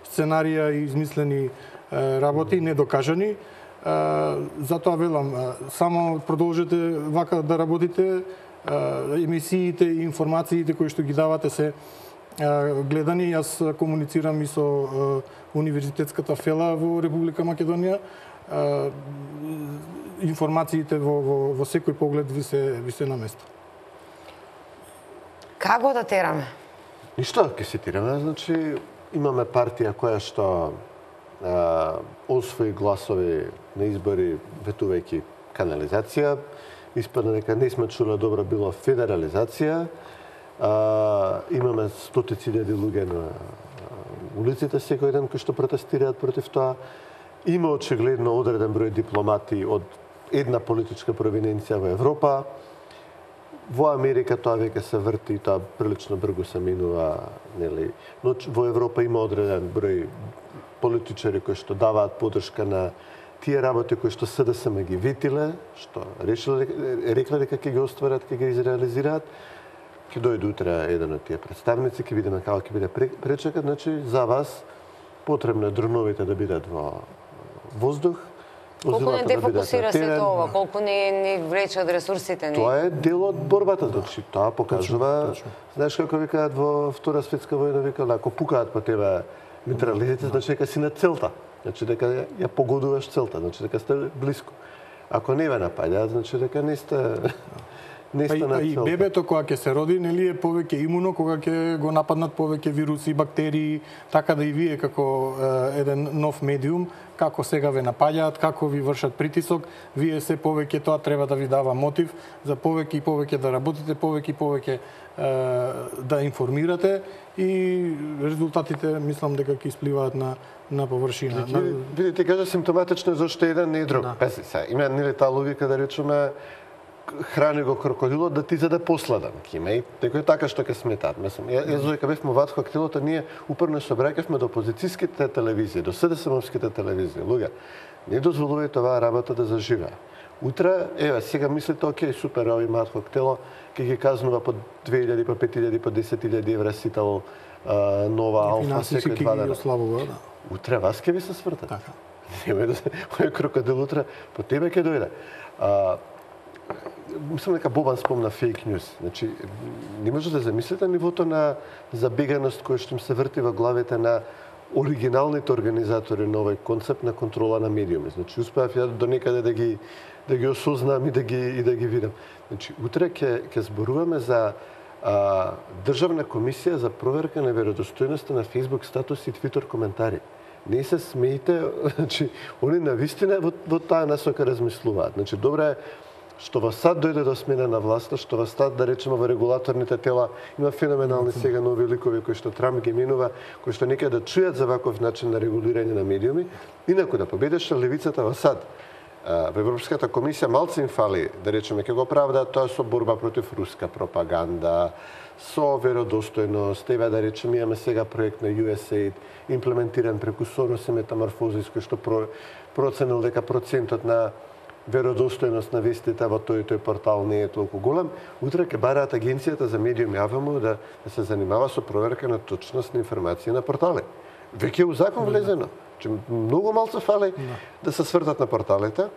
сценарија и измислени работи недокажани. Затоа велам, само продолжете вака да работите, емисиите и информациите кои што ги давате се гледани. Јас комуницирам и со Универзитетската фела во Република Македонија. Информациите во секој поглед ви се на место. Како да тераме? Ништо, ќе се тераме, значи имаме партија која што освои гласови на избори ветувајќи канализација, испадна дека не сме чули добро било федерализација, имаме стотици илјади луѓе на улиците секој ден кои што протестираат против тоа. Има очигледно одреден број дипломати од една политичка провиненција во Европа. Во Америка тоа веќе се врти, тоа прилично брзо се минува, нели? Но во Европа има одреден број политичари кои што даваат поддршка на тие работи кои што СДСМ ги ветиле, што рекле дека ќе ги остварат, ќе ги изреализираат. Ќе дојде утре еден од тие представници, ќе видиме како ќе биде пречекат. Значи, за вас потребно е дроновите да бидат во воздух. Колку не дефокусира сето ова, колку не влече од ресурсите ни. Тоа е дел од борбата, значи тоа покажува. Знаеш како викаат во Втора светска војна, викаат ако пукаат по тебе митралезите, значи дека си на целта. Значи дека ја погодуваш целта, значи дека сте блиску. Ако не ве напаѓаат, значи дека не сте на целта. И бебето кога ќе се роди, нели е повеќе имуно кога ќе го нападнат повеќе вируси, бактерии, така да и вие како еден нов медиум, како сега ве напаѓаат, како ви вршат притисок, вие се повеќе тоа треба да ви дава мотив за повеќе и повеќе да работите, повеќе и повеќе да информирате и резултатите мислам дека ќе испливаат на површина. Видите, кажа симптоматично зашто еден не е друг. Пази се, има нели таа логика да речеме храни го крокодилот да ти заде последен. Има и некој така што ќе сметаат. Мислам, јас кога бевме во Адхоактилото, ние упорно се обраќавме до опозицијските телевизии, до СДСМовските телевизии. Луѓе, не дозволувајте оваа работа да заживее. Утре, еве, сега мислите, окей, супер, овој Адхоактило ќе ги казнува по 2000, по 5000, по 10.000 евра сител нова алфа секој 2 дена. Утре вас ќе ви се свртат. Така. Овој крокодил утре по тебе ќе дојде. Мислам дека Бобан спомна фейк нюс. Значи, не може да замислите нивото на забеганост која што им се врти во главите на оригиналните организатори на овој концепт на контрола на медиуми. Значи, успеав ја до некаде да ги осознам и да ги видам. Значи, утре ќе зборуваме за Државна комисија за проверка на веродостојноста на Facebook статуси и Twitter коментари. Не се смејте, значи, они навистина во таа насока размислуваат. Значи, добро е што во САД дојде до смена на власта, што во САД, да речеме, во регулаторните тела има феноменални сега нови ликови кои што Трамп ги менува, кои што нека да чујат за ваков начин на регулирање на медиуми. Инаку да победеше левицата во САД, во Европската комисија малце им фали, да речеме, ќе го оправдаат тоа со борба против руска пропаганда, со веродостојност, ева да речеме имаме сега проект на USAID имплементиран преку Сорос и Метаморфозис, кој што проценил дека процентот на веродостојност на вестите во тој портал не е толку голем. Утре ќе бараат Агенцијата за медиуми АВМ да се занимава со проверка на точност на информации на портали. Веќе у закон влезено. Многу малце фали да се свртат на порталите,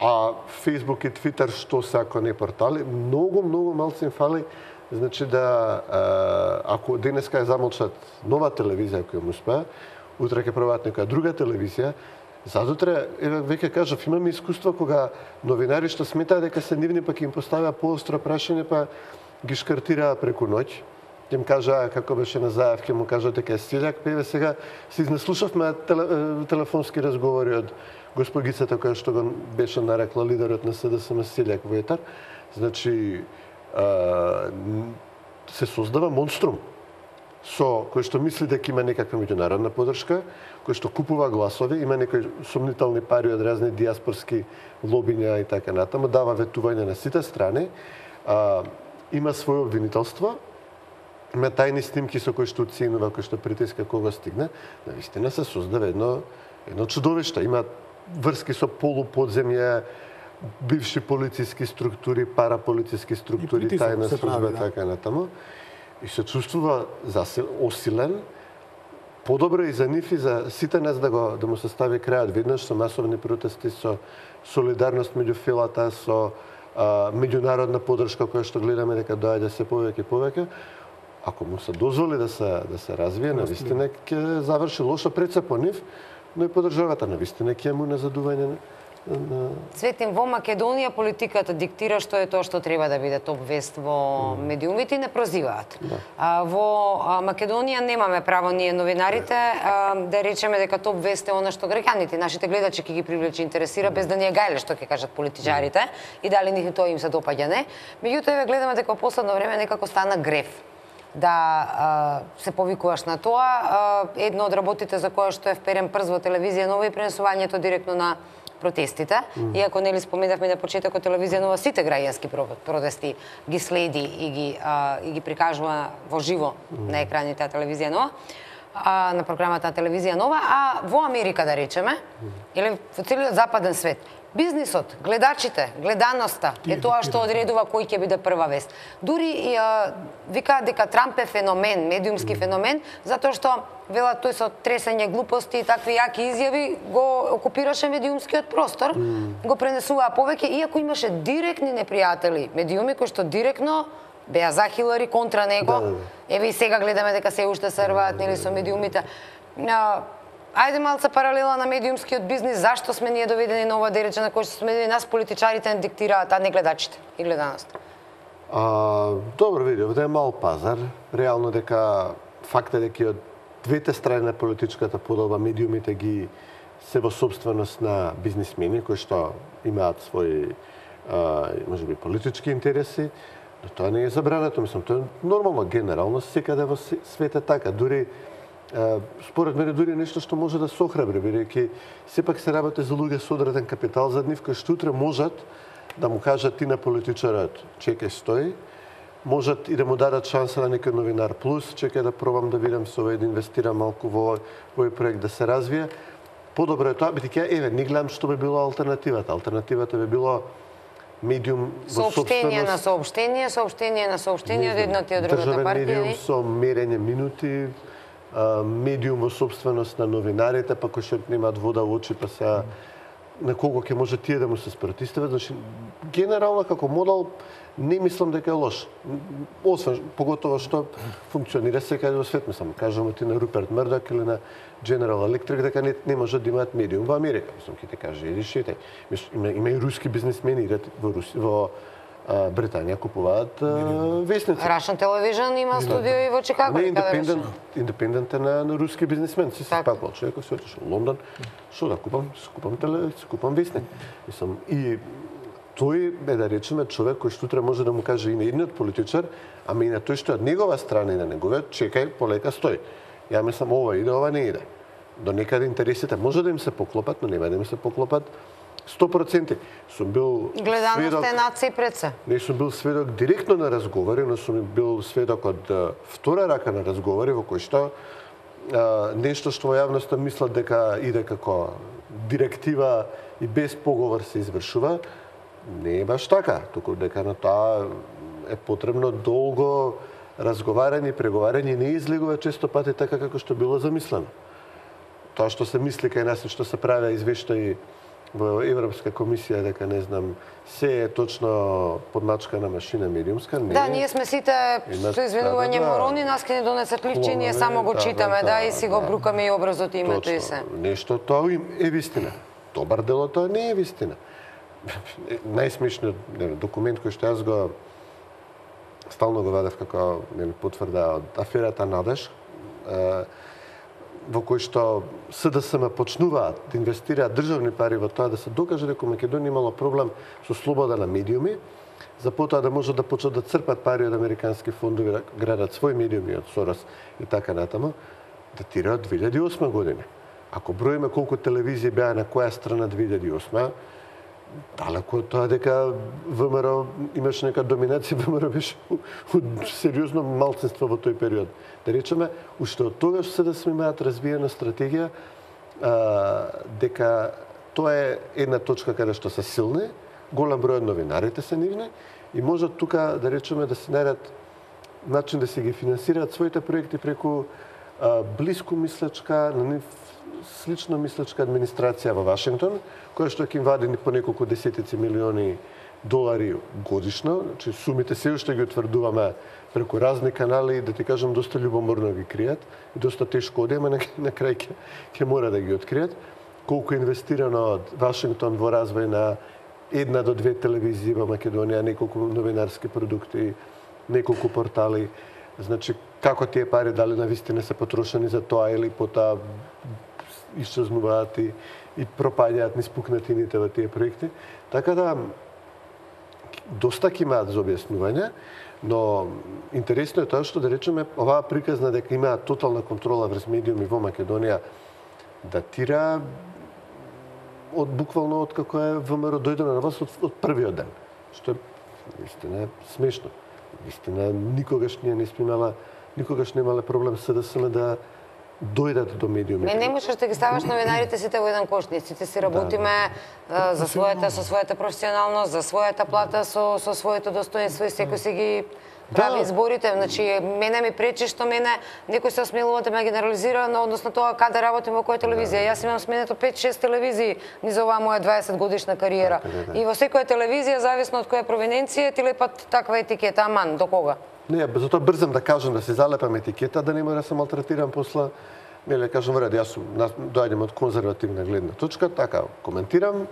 а Facebook и Twitter што се ако не портали, многу малце им фали. Значи да, ако денеска ја замолчат нова телевизија која му успеа, утре ќе пробаат некоја друга телевизија, задутре, веќе кажав, имаме искуство кога новинари што сметаа дека се нивни, па ќе им поставија поостро прашање, па ги шкартираа преку ноќ. Ќе им кажа, како беше на зајав, ќе му кажа дека е сиљак, па еве сега се изнаслушавме телефонски разговори од госпогицата која што го беше нарекла лидерот на СДСМ сиљак во етар. Значи, се создава монструм кој што мисли дека има некаква меѓународна подршка, кој што купува гласови, има некои сомнителни пари од разни диаспорски лобиња и така натаму, дава ветување на сите страни, има своје обвинителство, има тајни снимки со кои што оценува, кои што притиска кога стигне, навистина се создава едно чудовиште, има врски со полуподземја, бивши полициски структури, параполициски структури, тајна служба, така натаму. И се чувствува осилен, подобро и за нив и за сите нас да му се стави крајот веднаш со масовни протести, со солидарност меѓу филата, со меѓународна подршка која што гледаме дека доаѓа се повеќе и повеќе. Ако му се дозволи да се развие, навистина ќе заврши лошо пред се по нив, но и по државата навистина ќе му незадување. Цветин, во Македонија политиката диктира што е тоа што треба да биде топ вест во медиумите и не прозиваат. Во Македонија немаме право ние новинарите да речеме дека топ вест е она што граѓаните, нашите гледачи ќе ги привлече, интересира без да ни е гајле што ќе кажат политичарите и дали нив тоа им се допаѓа, не. Меѓутоа еве гледаме дека во последно време некако стана грев да се повикуваш на тоа. Едно од работите за која што е вперен прз во телевизија Нова и пренесувањето директно на протестите, иако нели споменавме на почетокот телевизија Нова сите граѓански протести ги следи и ги прикажува во живо на екраните на телевизија Нова, на програмата на телевизија Нова, а во Америка да речеме, или во целиот западен свет, бизнисот, гледачите, гледаноста е тоа што одредува кој ќе биде прва вест. Дури викаат дека Трамп е феномен, медиумски феномен, затоа што велат тој со тресење глупости и такви јаки изјави го окупираше медиумскиот простор, го пренесуваа повеќе, иако имаше директни непријатели медиуми кои што директно беа за Хилари, контра него. Еве и сега гледаме дека се уште се рваат нели со медиумите. Ајде малце паралела на медиумскиот бизнис, зашто сме ние доведени на ова дереče на кој што сме нас политичарите не диктираат, а не гледачите и гледаноста? Добро, види, овде е мал пазар. Реално дека факт е дека од двете страни на политичката подоба медиумите ги се во собственост на бизнисмени кои што имаат своји можеби политички интереси, но тоа не е забрането, мислам, тоа е нормално генерално секаде во свете така, дури според мене дури нешто што може да се охрабри, бидејќи сепак се работи за луѓе со одреден капитал зад нив кои што утре можат да му кажат ти на политичарот чекај стои, можат и да му дадат шанса на некој новинар плюс, чекај да пробам да видам со овој да инвестирам малку во овој проект да се развие. Подобро е тоа, бидејќи еве не гледам што би било алтернативата. Алтернативата би било медиум во собственост. Сообштение на сообштение од едната и од другата партија. Медиум со мерење минути, медиум во собственост на новинарите, па кои што немаат вода во очи, па се на кого ќе може тие да му се спротиват. Значи, генерално како модел не мислам дека е лош. Освен, поготово што функционира секаде во свет, мислам, кажемо ти на Руперт Мърдок или на General Electric, дека не можат да имаат медиум во Америка. Мислам, ќе те каже, иди шетај. Има и руски бизнисмени во Британија купуваат вестници. Russian Television има студио и во Чикаго. Не, индепендент е на руски бизнесмен. Си спакувал човекот, се отишол во Лондон. Што да купам вестник. Мислам, и тој е, да речеме, човек кој што утре може да му каже и на едниот политичар, ама и на тој што е од негова страна и на неговиот, чекај, полека стои. Ја мислам, ова иде, ова не иде. До некаде интересите може да им се поклопат, но нема да им се поклопат 100%. Сум бил Гледаност е над се и пред се. Не сум бил сведок директно на разговори, но сум бил сведок од втора рака на разговори во кои што нешто што во јавноста мислат дека иде како директива и без поговор се извршува, не е баш така, туку дека на тоа е потребно долго разговарање и преговарање, не излегува често пати така како што било замислено. Тоа што се мисли кај нас и што се правеа извештаи во Европска комисија дека не знам се е точно подмачкана машина медиумска, не. Да, ние сме сите со извинување морони, нас ке ни донесат ливче, ние само го читаме, да, и си го брукаме и образот и името и се. Нешто тоа е вистина. Добар дел од тоа не е вистина. Најсмешниот документ кој што јас го стално го вадев како потврда од аферата Надеж, во кој што СДСМ почнуваат да инвестираат државни пари во тоа да се докаже дека Македонија имало проблем со слобода на медиуми, за потоа да можат да почнат да црпат пари од американски фондови, да градат своји медиуми од Сорос и така натаму, датира од 2008 година. Ако броиме колку телевизии беа на која страна 2008, далеко од тоа дека ВМРО имаше нека доминација, ВМРО беше сериозно малцинство во тој период. Да речеме, уште од тогаш се да сме имаат развиена стратегија дека тоа е една точка каде што се силни, голем број од новинарите се нивни и можат тука, да речеме, да се најдат начин да се ги финансираат своите проекти преку блиско мислечка, на нив слично мислечка администрација во Вашингтон, која што ќе им вади по неколку десетици милиони долари годишно, значи сумите се уште ги утврдуваме преку разни канали, да ти кажам, доста љубоморно ги кријат и доста тешко оди, ама на крај ќе мора да ги откријат. Колку е инвестирано од Вашингтон во развој на 1 до 2 телевизии во Македонија, неколку новинарски продукти, неколку портали. Значи, како тие пари, дали навистина се потрошени за тоа или потоа исчезнуваат и пропаѓаат низ пукнатините во тие проекти. Така да, доста ќе имаат за објаснување, но интересно е тоа што, да речеме, оваа приказна дека имаат тотална контрола врз медиуми во Македонија датира од буквално од како е ВМРО дојде на власт од првиот ден. Што е вистина смешно. Вистина никогаш ние не сме никогаш немале проблем СДСМ да дојдат до медиумите. Не можеш да ги ставаш новинарите сите во еден кош. Ние сите си работиме за со својата професионалност, за својата плата, со своето достоинство и секој си ги прави изборите. Значи, мене ми пречи што мене некој се осмелува да ме генерализира на односно тоа каде работим во која телевизија. Јас имам сменето 5-6 телевизии низ оваа моја 20 годишна кариера. И во секоја телевизија, зависно од која провиненција, ти лепат таква етикета, аман, до кога? Не, затоа брзам да кажам да се залепам етикета, да не мора да се малтретирам после. Нели кажам вред, јас доаѓам од конзервативна гледна точка, така коментирам,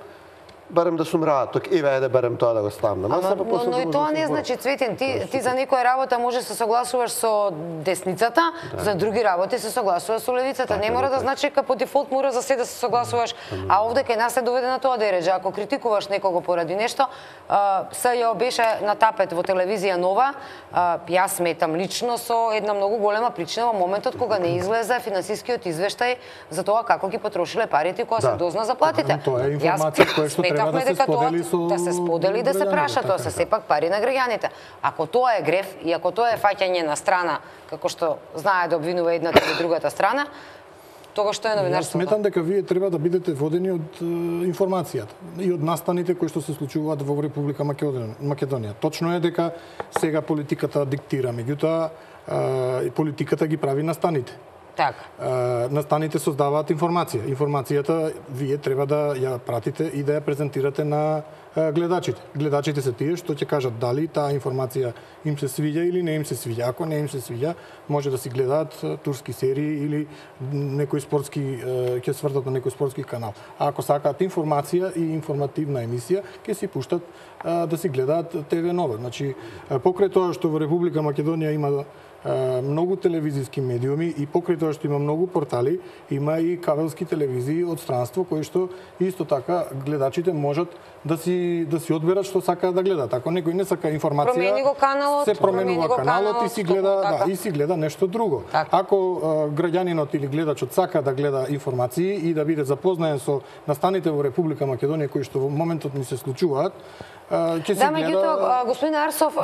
барем да сум рааток, еве да барем тоа да го ставам на маса, па после. Но и тоа не значи, Цветин, ти за некоја работа може да се согласуваш со десницата, за други работи се согласуваш со левицата. Не мора да значи дека по дефолт мора за се да се согласуваш, а овде кај нас се доведе на тоа да реже. Ако критикуваш некого поради нешто, СЈО беше на тапет во телевизија Нова, јас сметам лично со една многу голема причина во моментот кога не излезе финансискиот извештај за тоа како ги потрошиле парите кога се дозна за платите. Тоа е информација која што треба да се сподели со да се сподели и да се праша, тоа се сепак пари на граѓаните. Ако тоа е греф и ако тоа е фаќање на страна, како што знае да обвинува едната или другата страна, тогаш што е новинарството? Јас сметам дека вие треба да бидете водени од информацијата и од настаните кои што се случуваат во Република Македонија. Точно е дека сега политиката диктира, меѓутоа политиката ги прави настаните. Така. Настаните создаваат информација. Информацијата вие треба да ја пратите и да ја презентирате на гледачите. Гледачите се тие што ќе кажат дали таа информација им се свиѓа или не им се свиѓа. Ако не им се свиѓа, може да си гледаат турски серии или некој спортски ќе свртат на некој спортски канал. А ако сакаат информација и информативна емисија, ќе си пуштат да си гледаат ТВ Нова. Значи, покрај тоа што во Република Македонија има многу телевизиски медиуми и покрај тоа што има многу портали, има и кабелски телевизии од странство кои што исто така гледачите можат да си одберат што сакаат да гледаат. Ако некој не сака информација, промени го каналот, се променува каналот и си гледа, така. и си гледа нешто друго. Така. Ако граѓанинот или гледачот сака да гледа информации и да биде запознаен со настаните во Република Македонија кои што во моментот ни се случуваат, ќе се Да, гледа. меѓутоа, господин Арсов,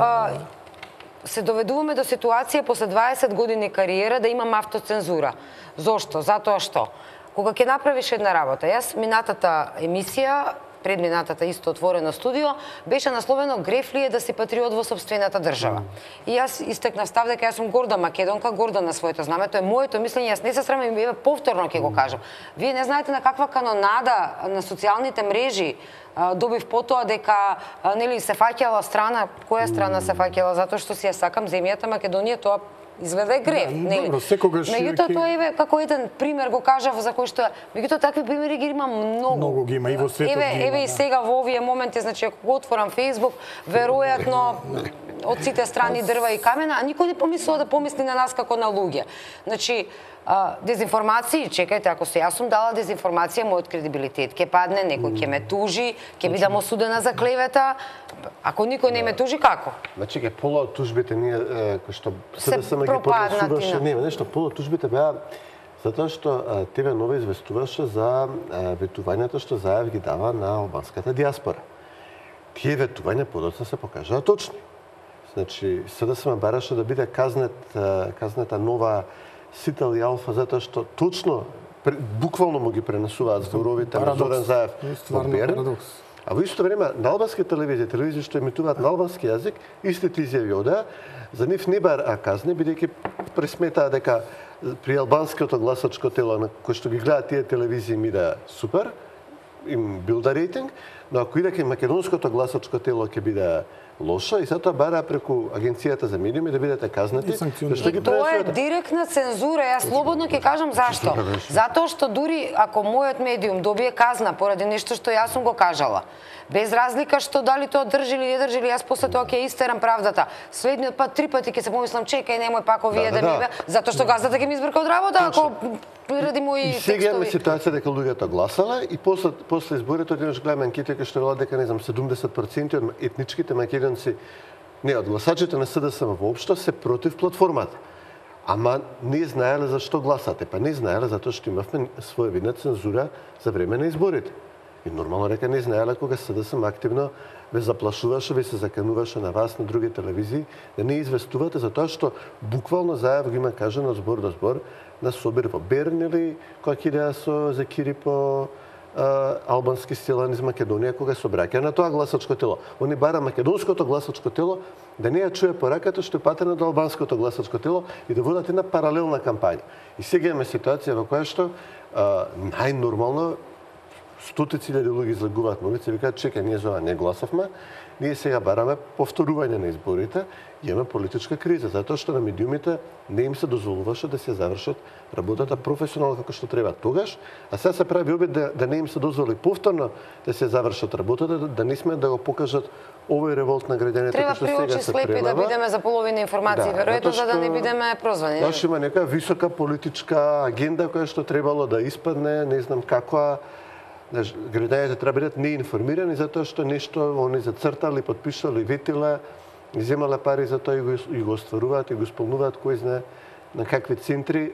се доведуваме до ситуација после 20 години кариера да имам автоцензура. Зошто? Затоа што кога ќе направиш една работа, јас минатата емисија, предминатата исто отворено студио, беше насловено "Греф ли е да си патриот во сопствената држава?" И јас истекнав став дека јас сум горда македонка, горда на своето знаме, тоа е моето мислење, јас не се срамам и повторно ќе го кажам. Вие не знаете на каква канонада на социјалните мрежи добив потоа дека нели се фаќала страна, која страна се фаќала затоа што си ја сакам земјата Македонија, тоа изгледа е греф, нели? Добро, секогаш меѓутоа тоа еве како еден пример го кажав за кој што меѓутоа такви примери ги има многу. Многу ги има и во светот ги има. Еве и сега во овие моменти, значи ако го отворам Facebook, веројатно од сите страни дрва и камена, а никој не помислува да помисли на нас како на луѓе. Значи, дезинформации, чекајте, ако се јас сум дала дезинформација, мојот кредибилитет ќе падне, некој ќе ме тужи, ќе бидам осудена за клевета. Ако никој не ме тужи, како? Значи, ке пола од тужбите ние кои што Се СДСМ ги пропаднати, поднесуваше, да. не, нешто пола од тужбите беа затоа што ТВ Нова известуваше за ветувањето што Заев ги дава на албанската диаспора. Тие ветувања подоцна се покажаа точни. Значи, СДСМ бараше да биде казнета Нова Сител и Алфа затоа што точно буквално му ги пренесуваат зборовите на Зоран Заев во Берн. А во исто време на албански телевизии што емитуваат на албански јазик, истите изјави одеа, за нив не бара казни, бидејќи пресметаа дека при албанското гласачко тело на кој што ги гледаат тие телевизии ми да супер, им билда рейтинг, но ако иде кај македонското гласачко тело ќе биде лошо и затоа бара преку Агенцијата за медиуми да бидете казнати. И тоа е директна цензура. Јас слободно ќе кажам зашто. Затоа што дури ако мојот медиум добие казна поради нешто што јас сум го кажала, без разлика што дали тоа држи или не држи, јас после тоа ќе истерам правдата. Следниот пат 3 пати ќе се помислам, чекај, немој пак овие да ми бе, затоа што газдата ќе ми избрка од работа ако ради мои текстови. И сега имаме ситуација дека луѓето гласале и после изборите одеднаш гледаме анкети кои што велат дека не знам 70% од етничките македонци, не од гласачите на СДСМ воопшто се против платформата. Ама не знаеле зашто гласате, па не знаеле затоа што имавме своевидна цензура за време на изборите. И нормално дека не знаеле кога СДСМ активно ве заплашуваше, ве се закануваше на вас, на други телевизии, да не известувате за тоа што буквално Заев го има кажано збор до збор на собир во Берн или кога ќе идеа со Закири по албански селани из Македонија кога се обраќа на тоа гласачко тело. Они бара македонското гласачко тело да не ја чуе пораката што е патена до албанското гласачко тело и да водат една паралелна кампања. И сега имаме ситуација во која што најнормално стотици илјади луѓе излегуваат на улица и викаат чекај, ние за ова не гласавме, ние сега бараме повторување на изборите, имаме политичка криза, затоа што на медиумите не им се дозволуваше да се завршат работата професионално како што треба тогаш, а сега се прави обид да не им се дозволи повторно да се завршат работата, да не сме да го покажат овој револт на граѓаните Треба што при сега очи се слепи прелева. да бидеме за половина информации, веројатно за да не бидеме прозвани. Знаеш, има нека висока политичка агенда која што требало да испадне, не знам каква. Граѓаните треба бидат неинформирани затоа што нешто они зацртали, подпишали, ветиле, земале пари за тоа и го остваруваат и го исполнуваат кој знае на какви центри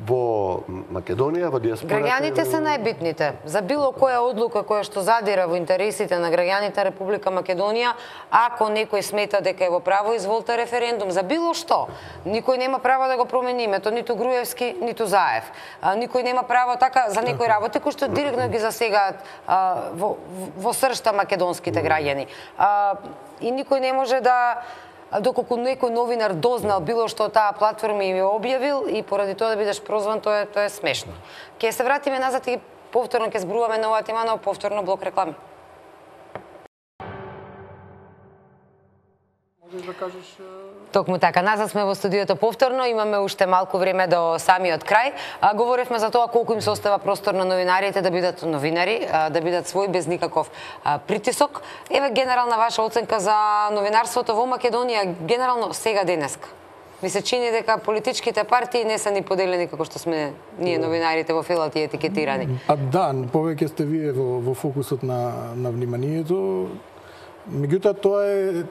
во Македонија, во диаспората. Граѓаните се најбитните. За било која одлука која што задира во интересите на граѓаните Република Македонија, ако некој смета дека е во право, изволте референдум за било што. Никој нема право да го промени името, ниту Груевски, ниту Заев. Никој нема право така за некои работи кои што директно ги засегаат во сршта македонските граѓани. И никој не може да доколку некој новинар дознал било што таа платформа им е објавил и поради тоа да бидеш прозван, тоа е смешно. Ќе се вратиме назад и повторно ќе зборуваме на оваа тема, но повторно блок реклами. Можеш да кажеш... Токму така, назад сме во студиото повторно, имаме уште малку време до самиот крај. Говоревме за тоа колку им се остава простор на новинарите да бидат новинари, да бидат свои без никаков притисок. Еве генерална ваша оценка за новинарството во Македонија, генерално сега денеска. Ми се чини дека политичките партии не се ни поделени како што сме ние новинарите во филат и етикетирани. Да, повеќе сте вие во фокусот на вниманието. Меѓутоа, тоа е...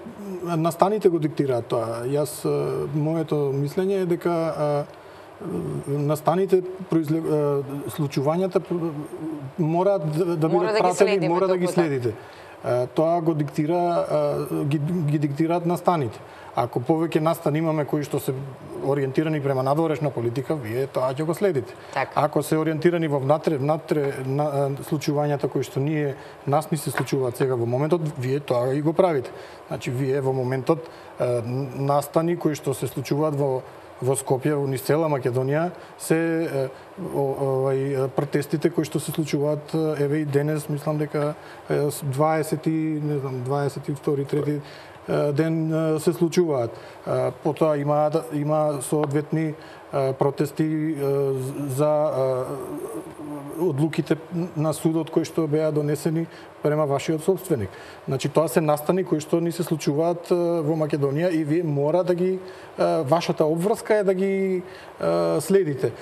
Настаните го диктираат тоа. Јас, моето мислење е дека настаните, случувањата мораат да бидат пратени, мора да ги следите. Тоа го ги диктираат настаните. Ако повеќе настани имаме кои што се ориентирани према надворешна политика, вие тоа ќе го следите. Так. Ако се ориентирани во внатре случувањата кои што нас ни се случуваат сега во моментот, вие тоа и го правите. Значи, вие во моментот настани кои што се случуваат во Скопје, во низ цела Македонија, се протестите кои што се случуваат еве и денес, мислам дека 22-3 ден се случуваат. Потоа има соодветни протести за одлуките на судот кои што беа донесени према вашиот собственик. Значи тоа се настани кои што ни се случуваат во Македонија и вие мора да ги вашата обврска е да ги следите.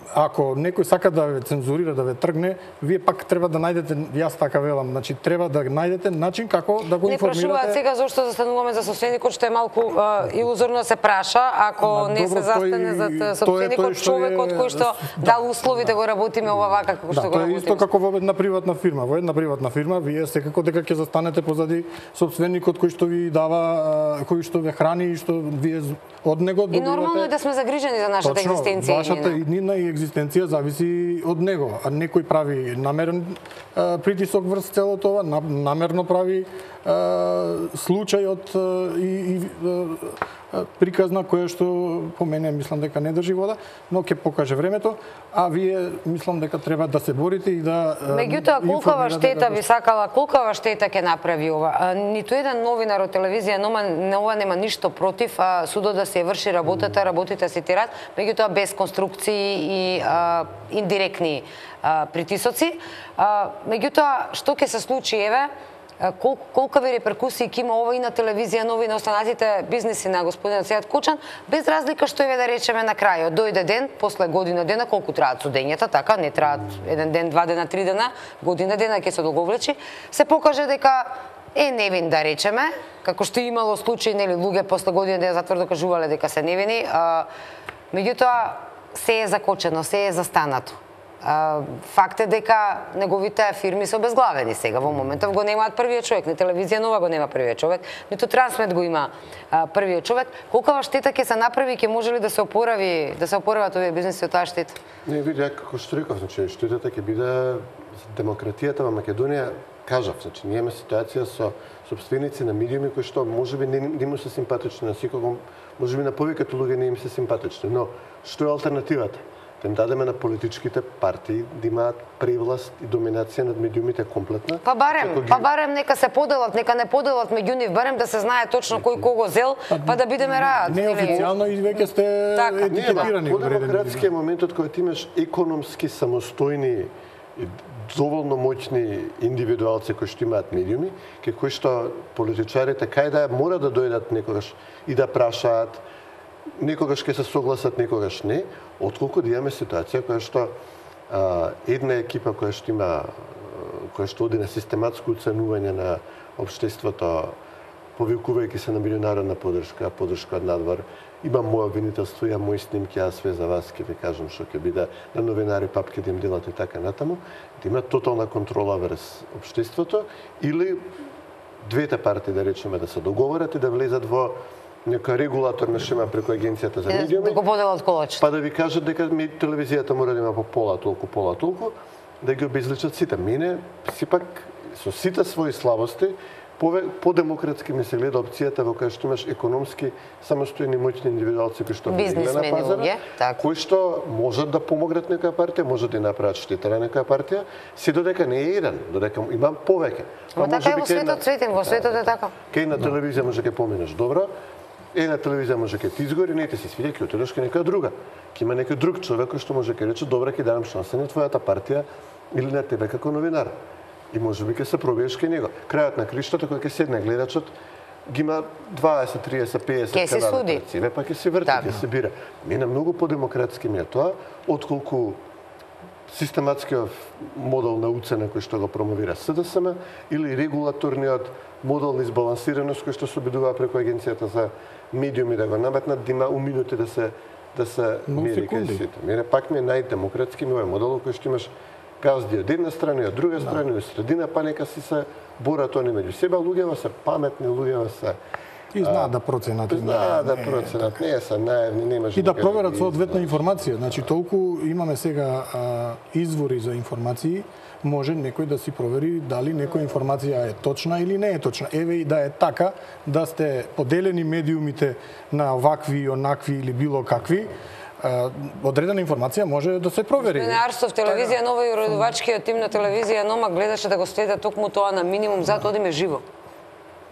Ако некој сака да ве цензурира, да ве тргне, вие пак треба да најдете, јас така велам, значи треба да најдете начин како да го информирате. Не прашуваат сега зошто застануваме за собственикот, што е малку илузорно се праша, ако не се застане за собственикот, човекот кој што дал услови да го работиме ова вака како што го работиме. Тоа е исто како во една приватна фирма. Во една приватна фирма вие секако дека ќе застанете позади собственикот кој што ви дава, кој што ве храни и што вие од него добивате. И нормално е да сме загрижени за нашата екзистенција. Вашата иднина и екзистенција зависи од него, а некој прави намерен притисок врз целото ова, намерно прави случај од и приказна која што по мене мислам дека не држи вода, но ќе покаже времето, а вие мислам дека треба да се борите и да Меѓутоа, колкава штета би сакала, колкава штета ќе направи ова? Ниту еден новинар од телевизија ова нема ништо против судот да се врши работата, работите се тират, меѓутоа без конструкции и индиректни притисоци. Меѓутоа, што ќе се случи, еве, колкави реперкусии ќе има ова и на телевизија, нови на останатите бизнеси на господинот Сејат Кочан, без разлика што еве да речеме на крајот, дојде ден, после година дена, колку траат судењата, така, не траат еден ден, 2 дена, 3 дена, година дена ќе се договлечи, се покаже дека е невин да речеме, како што имало случаи, нели, луѓе после година дена затвор докажувале дека се невини, меѓутоа се е закочено, се е застанато. Факт е дека неговите фирми се обезглавени сега во моментов, го немаат првиот човек, ни телевизија Нова го нема првиот човек, ниту Трансмет го има првиот човек. Колкава штета ќе се направи, ќе може ли да се опорават овие бизнеси од таа штета? Не, види, како што реков, значи штетата ќе биде демократијата во Македонија, кажав, значи ние имаме ситуација со собственици на медиуми кои што можеби не му се симпатични на секого, можеби на повеќето луѓе не им се симпатични, но што е алтернативата? Да им дадеме на политичките партии да имаат превласт и доминација над медиумите комплетна. Па барем нека се поделат, нека не поделат меѓу нив, барем да се знае точно кој кого зел, па да бидеме раат. Не официјално и веќе сте етикетирани. По демократскиот моментот кога ти имаш економски самостојни и доволно моćни индивидуалци кои што имаат медиуми, кои што политичарите кај да мора да дојдат некогаш и да прашаат, некогаш ќе се согласат, некогаш не, отколку да имаме ситуација која што една екипа која што оди на систематско оценување на општеството, повикувајќи се на меѓународна поддршка од надвор, имам моје обвинителство, имам мои снимки, јас све за вас ќе ви кажам што ќе биде на новинари, папки да им делат и така натаму, да има тотална контрола врз општеството, или двете партии, да речеме, да се договорат и да влезат во некоја регулаторна шема преку агенцијата за медиуми. Да го поделат колочето. Па да ви кажат дека телевизијата мора да има по пола толку, да ги обезличат сите. Мене, сепак, со сите своји слабости, По-демократски ми се гледа опцијата во која што имаш економски самостојни моćни индивидуалци кои што Бизнисмени на пазара, луѓе, така. кои што можат да помогнат некоја партија, можат да направат штета на некоја партија, се додека не е еден, додека има повеќе. Ама така е во светот, Цветин, во светот е така. Кај на телевизија може ке поминеш добро, една телевизија може ке ти изгори, не ти се свиѓа, ке отидеш ке некоја друга. Ке има некој друг човек кој што може ке рече, добра, ке давам шанса на твојата партија или на тебе како новинар. И може би ќе се пробиеш кај него. Крајот на криштото кој ќе седне гледачот ги има 20, 30, 50 Ке се суди. па ќе се врти, Така. ќе се бира. Мене многу подемократски ми е тоа, отколку систематскиот модел на уцена кој што го промовира СДСМ или регулаторниот модел на избалансираност кој што се обидува преку агенцијата за медиуми да го наметнат, да има у минути да се мери кај сите. Мене пак ми е најдемократски ми овој модел кој што имаш газди од една страна и од друга страна, од средина, па нека си се борат они меѓу себе, луѓето се паметни, луѓето се И знаат да проценат. знаат да проценат, не се наивни, немаш И да проверат соодветна информација. Значи, толку имаме сега извори за информации, може некој да си провери дали некоја информација е точна или не е точна. Еве и да е така, да сте поделени медиумите на овакви, онакви или било какви, одредена информација може да се провери. Господин Арстов, телевизија Нова и уредувачкиот тим на телевизија Нова гледаше да го сведе токму тоа на минимум, затоа одиме живо.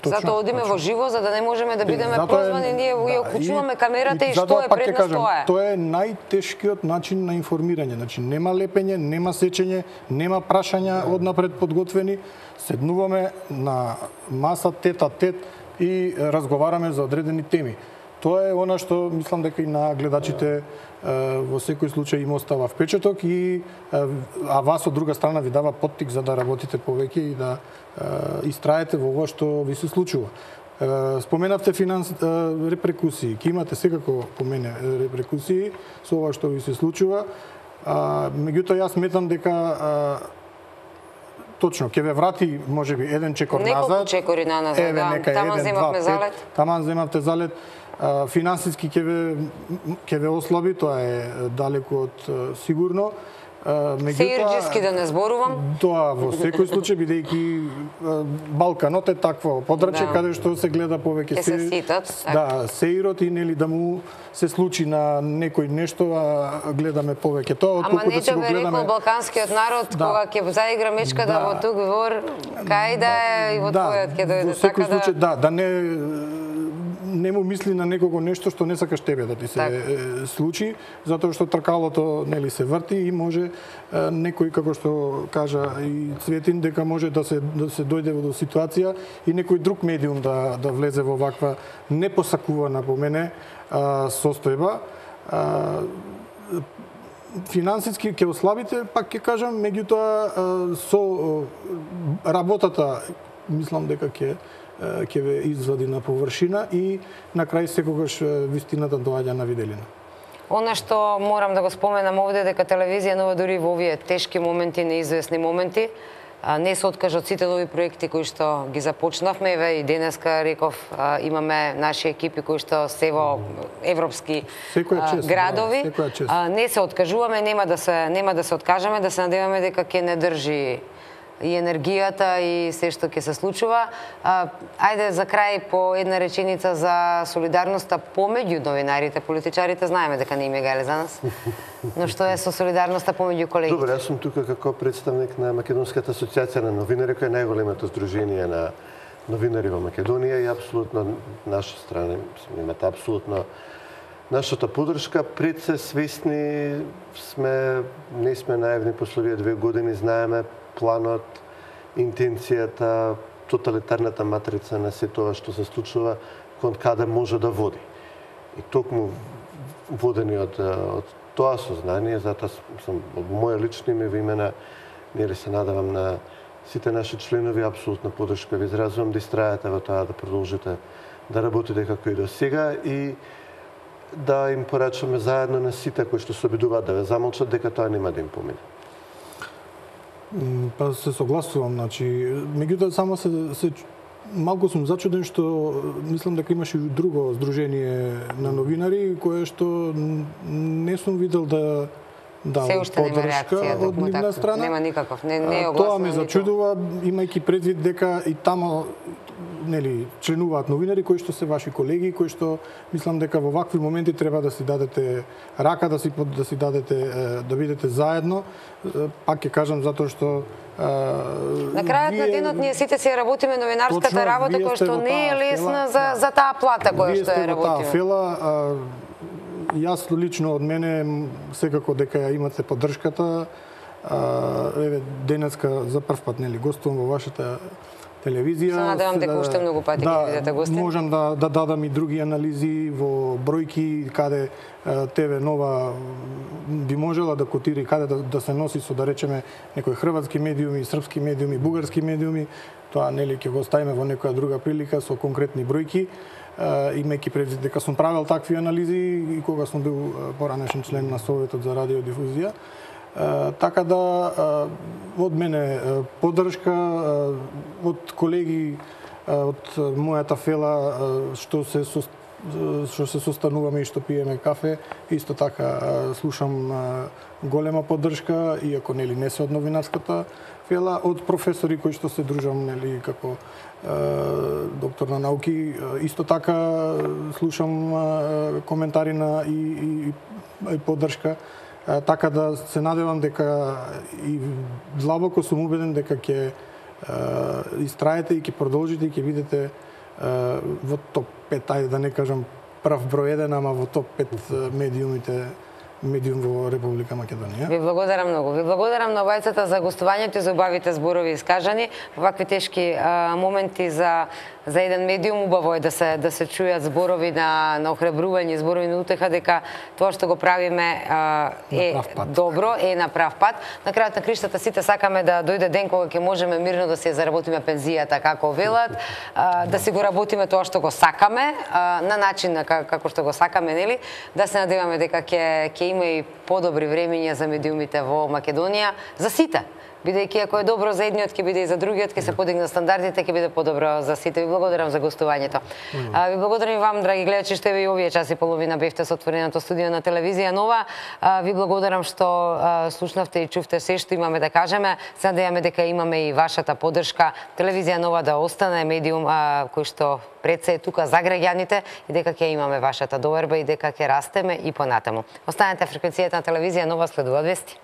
Затоа одиме во живо, за да не можеме да бидеме прозвани, ние ја уклучуваме камерата и што е пред нас тоа е. Тоа е најтешкиот начин на информирање. Значи нема лепење, нема сечење, нема прашања однапред подготвени. Седнуваме на маса тет а тет и разговараме за одредени теми. Тоа е она што мислам дека и на гледачите во секој случај им остава впечаток и вас од друга страна ви дава поттик за да работите повеќе и да истраете во ова што ви се случува. Споменавте репрекусии. Ке имате секако по мене репрекусии со ова што ви се случува. Меѓутоа јас сметам дека точно, ќе ве врати можеби еден чекор назад. Неколку чекори назад, да. Таман земавме залет. Таман земавте залет. Финансиски ќе ве ослаби, тоа е далеку од сигурно. Сеирџиски да не зборувам. Тоа во секој случај, бидејќи Балканот е такво подрачје каде што се гледа повеќе се ситат. Да, сеирот и нели да му се случи на некој нешто, а гледаме повеќе тоа отколку да се го гледаме. Ама нече бе рекол балканскиот народ кога ќе заигра мечката во тук двор, кај да е и во твојот ќе дојде, така да. Во секој случај да не му мисли на некого нешто што не сакаш тебе да ти се случи, затоа што тркалото нели се врти и може некој, како што кажа и Цветин, дека може да се дојде во ситуација и некој друг медиум да влезе во ваква непосакувана по мене состојба. Финансиски ќе ослабите, пак ќе кажам, меѓутоа со работата мислам дека ќе ве извади на површина и на крај секогаш вистината доаѓа на виделина. Она што морам да го споменам овде дека телевизија Нова дури во овие тешки моменти, неизвестни моменти, не се откажа од сите нови проекти кои што ги започнавме, еве и денеска реков имаме наши екипи кои што се во европски градови. Не се откажуваме, нема да се откажеме, да се надеваме дека ќе не држи и енергијата и се што ќе се случува. Ајде за крај по една реченица за солидарноста помеѓу новинарите, политичарите, знаеме дека не им е гале за нас. Но што е со солидарноста помеѓу колегите? Добро, јас сум тука како представник на Македонската асоциација на новинари, која е најголемото здружение на новинари во Македонија и апсолутно наша страна имате апсолутно нашата поддршка. Пред се свесни сме, не сме наивни после овие 2 години, знаеме планот, интенцијата, тоталитарната матрица на се тоа што се случува, кон каде може да води. И токму водени од тоа сознание, затоа сум од моје лично име во имена, нели се надавам на сите наши членови, апсолутна поддршка ви изразувам да истрајате во тоа, да продолжите да работите како и до сега и да им порачаме заедно на сите кои што се обидуваат да ве замолчат дека тоа нема да им помине. Па се согласувам, значи, меѓутоа само се малку сум зачуден што мислам дека имаше и друго здружение на новинари кое што не сум видел дал Се уште нема поддршка реакција, од токму нивна така. страна. Нема никаков, не е Тоа огласено ме ниту. зачудува, имајќи предвид дека и тамо нели членуваат новинари кои што се ваши колеги, кои што мислам дека во вакви моменти треба да си дадете рака, да си дадете да бидете заедно. Пак ќе кажам затоа што На крајот на денот ние сите си ја работиме новинарската Точно, работа вие која сте што во не е таа лесна фела, за таа плата која Вие што сте ја во таа работиме. фела, јас лично од мене секако дека ја имате поддршката. Еве денеска за прв пат нели гостувам во вашата телевизија. Се надевам дека уште многу пати ќе бидете гости. Можам да дадам и други анализи во бројки каде ТВ Нова би можела да котира и каде да се носи со, да речеме, некои хрватски медиуми, српски медиуми, бугарски медиуми. Тоа нели ќе го оставиме во некоја друга прилика со конкретни бројки. Имајќи предвид дека сум правел такви анализи и кога сум бил поранешен член на Советот за радиодифузија. Така да од мене поддршка, од колеги од мојата фела што се состануваме и што пиеме кафе, исто така слушам голема поддршка, иако нели не се од новинарската фела, од професори кои што се дружам нели како доктор на науки, исто така слушам коментари на и поддршка. Така да се надевам дека и длабоко сум убеден дека ќе истраете и ќе продолжите и ќе бидете во топ 5, ајде да не кажам прав број 1, ама во топ 5 медиум во Република Македонија. Ви благодарам многу. Ви благодарам на обајцата за гостувањето и за убавите зборови искажани. Во вакви тешки моменти за еден медиум убаво е да се чујат зборови на охрабрување, зборови на утеха дека тоа што го правиме е добро, е на прав пат. На крајот на криштата сите сакаме да дојде ден кога ќе можеме мирно да се заработиме пензијата како велат, да си го работиме тоа што го сакаме, на начин како што го сакаме, нели? Да се надеваме дека ќе има и подобри времиња за медиумите во Македонија, за сите. Бидејќи ако е добро за едниот, ќе биде и за другиот, ќе се подигнат стандардите, ќе биде подобро за сите. Ви благодарам за гостувањето. Ви благодарам и вам, драги гледачи, што ви овие час и половина бевте со отвореното студио на телевизија Нова. Ви благодарам што слушнавте и чувте се што имаме да кажеме. Се надеваме дека имаме и вашата поддршка. Телевизија Нова да остане медиум кој што пред се е тука за граѓаните и дека ќе имаме вашата доверба и дека ќе растеме и понатаму. Останете фреквенцијата на телевизија Нова, следуваат вести.